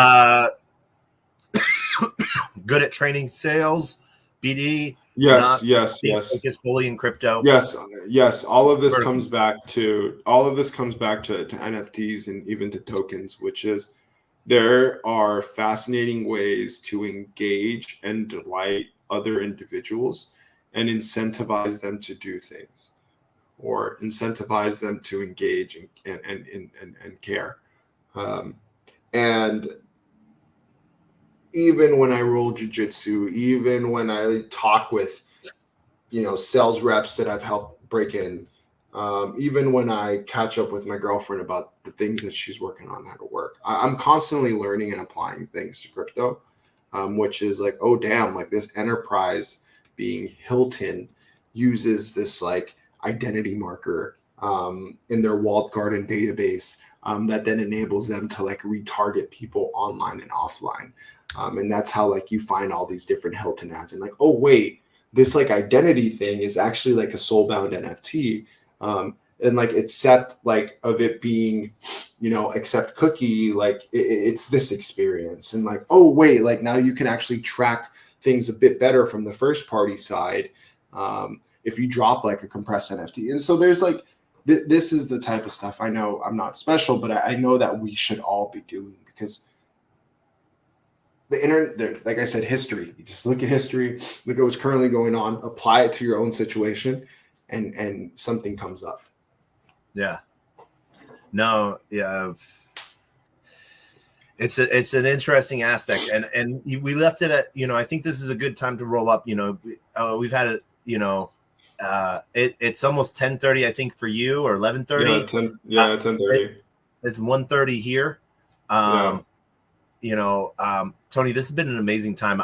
Good at training sales, BD. Yes. Focus fully in crypto. Yes. All of this comes back to NFTs and even to tokens, which is there are fascinating ways to engage and delight other individuals and incentivize them to do things, or incentivize them to engage and care. And even when I roll jiu-jitsu, even when I talk with, sales reps that I've helped break in, even when I catch up with my girlfriend about the things that she's working on, how to work, I'm constantly learning and applying things to crypto, which is like, oh, damn, like this enterprise being Hilton uses this like identity marker in their walled garden database that then enables them to like retarget people online and offline. And that's how like you find all these different Hilton ads and like, oh, wait, this like identity thing is actually like a soulbound NFT. And like, except like of it being, accept cookie, like it's this experience. And like, oh, wait, like now you can actually track things a bit better from the first party side if you drop like a compressed NFT. And so there's like, this is the type of stuff I know I'm not special, but I know that we should all be doing, because the internet, like I said, history. You just look at history, look at what's currently going on, apply it to your own situation, and something comes up. Yeah. No. Yeah. It's an interesting aspect, and we left it at, I think this is a good time to roll up. We've had it. It's almost 10:30, I think, for you, or 11:30. 10:30. It's 1:30 here. Tony, this has been an amazing time.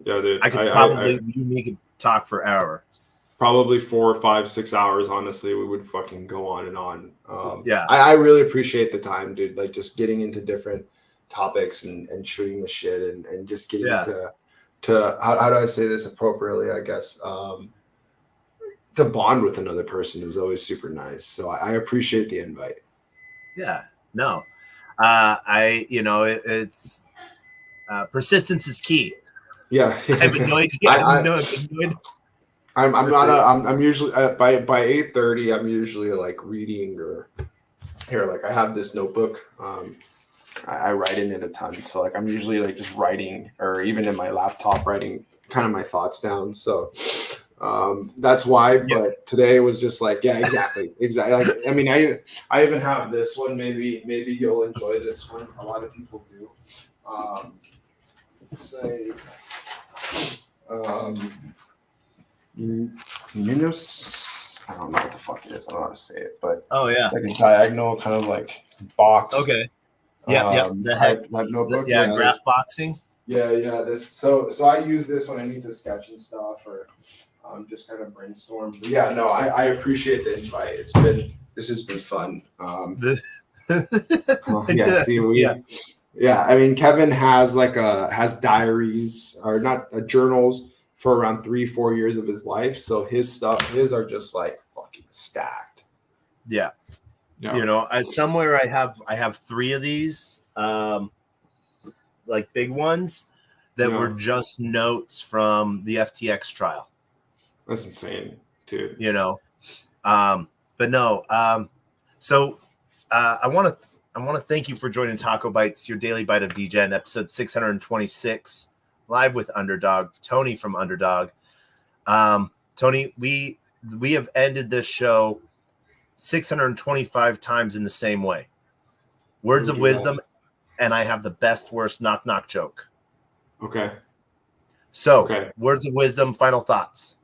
Dude. I could probably we could talk for hours. Probably 4, 5, 6 hours. Honestly, we would fucking go on and on. I really appreciate the time, dude. Like just getting into different topics and shooting the shit and just getting to how do I say this appropriately? I guess to bond with another person is always super nice. So I appreciate the invite. Yeah. No. It's persistence is key. Yeah. I've annoyed. I'm usually by 8:30 I'm usually like reading, or here, like I have this notebook I write in it a ton. So like I'm usually like just writing, or even in my laptop writing kind of my thoughts down. So that's why. Yeah. But today was just like, yeah, exactly. Like, I mean, I even have this one. Maybe you'll enjoy this one. A lot of people do. Say Minos, I don't know what the fuck it is. I don't know how to say it, but Oh yeah. it's like a diagonal kind of like box. Okay. Yeah. The type heck. notebook. Yeah. Graph this, boxing. yeah. This so I use this when I need to sketch and stuff, or just kind of brainstorm. But yeah, no, I appreciate the invite. This has been fun. Yeah, I mean, Kevin has has diaries, or not journals, for around 3-4 years of his life. So his are just like fucking stacked. Yeah. You know, somewhere I have 3 of these, like big ones that were just notes from the FTX trial. That's insane, dude. You know, but no. So I want to thank you for joining TacoBytes, your Daily Bite of Degen, episode 626, live with Underdog, Tony from Underdog. Tony, we have ended this show 625 times in the same way. Words of wisdom, and I have the best, worst knock joke. Okay. So, words of wisdom, final thoughts.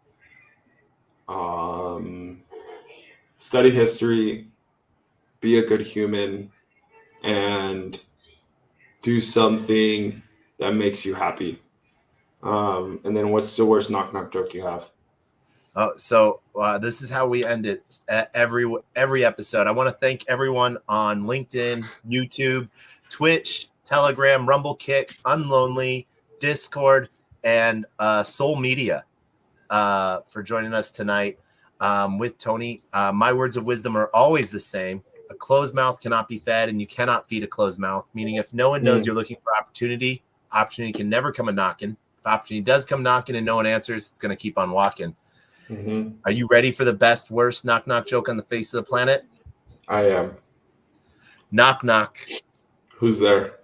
Study history, be a good human, and do something that makes you happy. And then what's the worst knock joke you have? So this is how we end it every episode. I want to thank everyone on LinkedIn, YouTube, Twitch, Telegram, Rumble Kick, Unlonely, Discord, and Soul Media for joining us tonight with Tony. My words of wisdom are always the same. A closed mouth cannot be fed, and you cannot feed a closed mouth, meaning if no one knows you're looking for opportunity can never come a knocking. If opportunity does come knocking and no one answers, it's going to keep on walking. Mm-hmm. Are you ready for the best, worst knock joke on the face of the planet? I am. Knock. Who's there?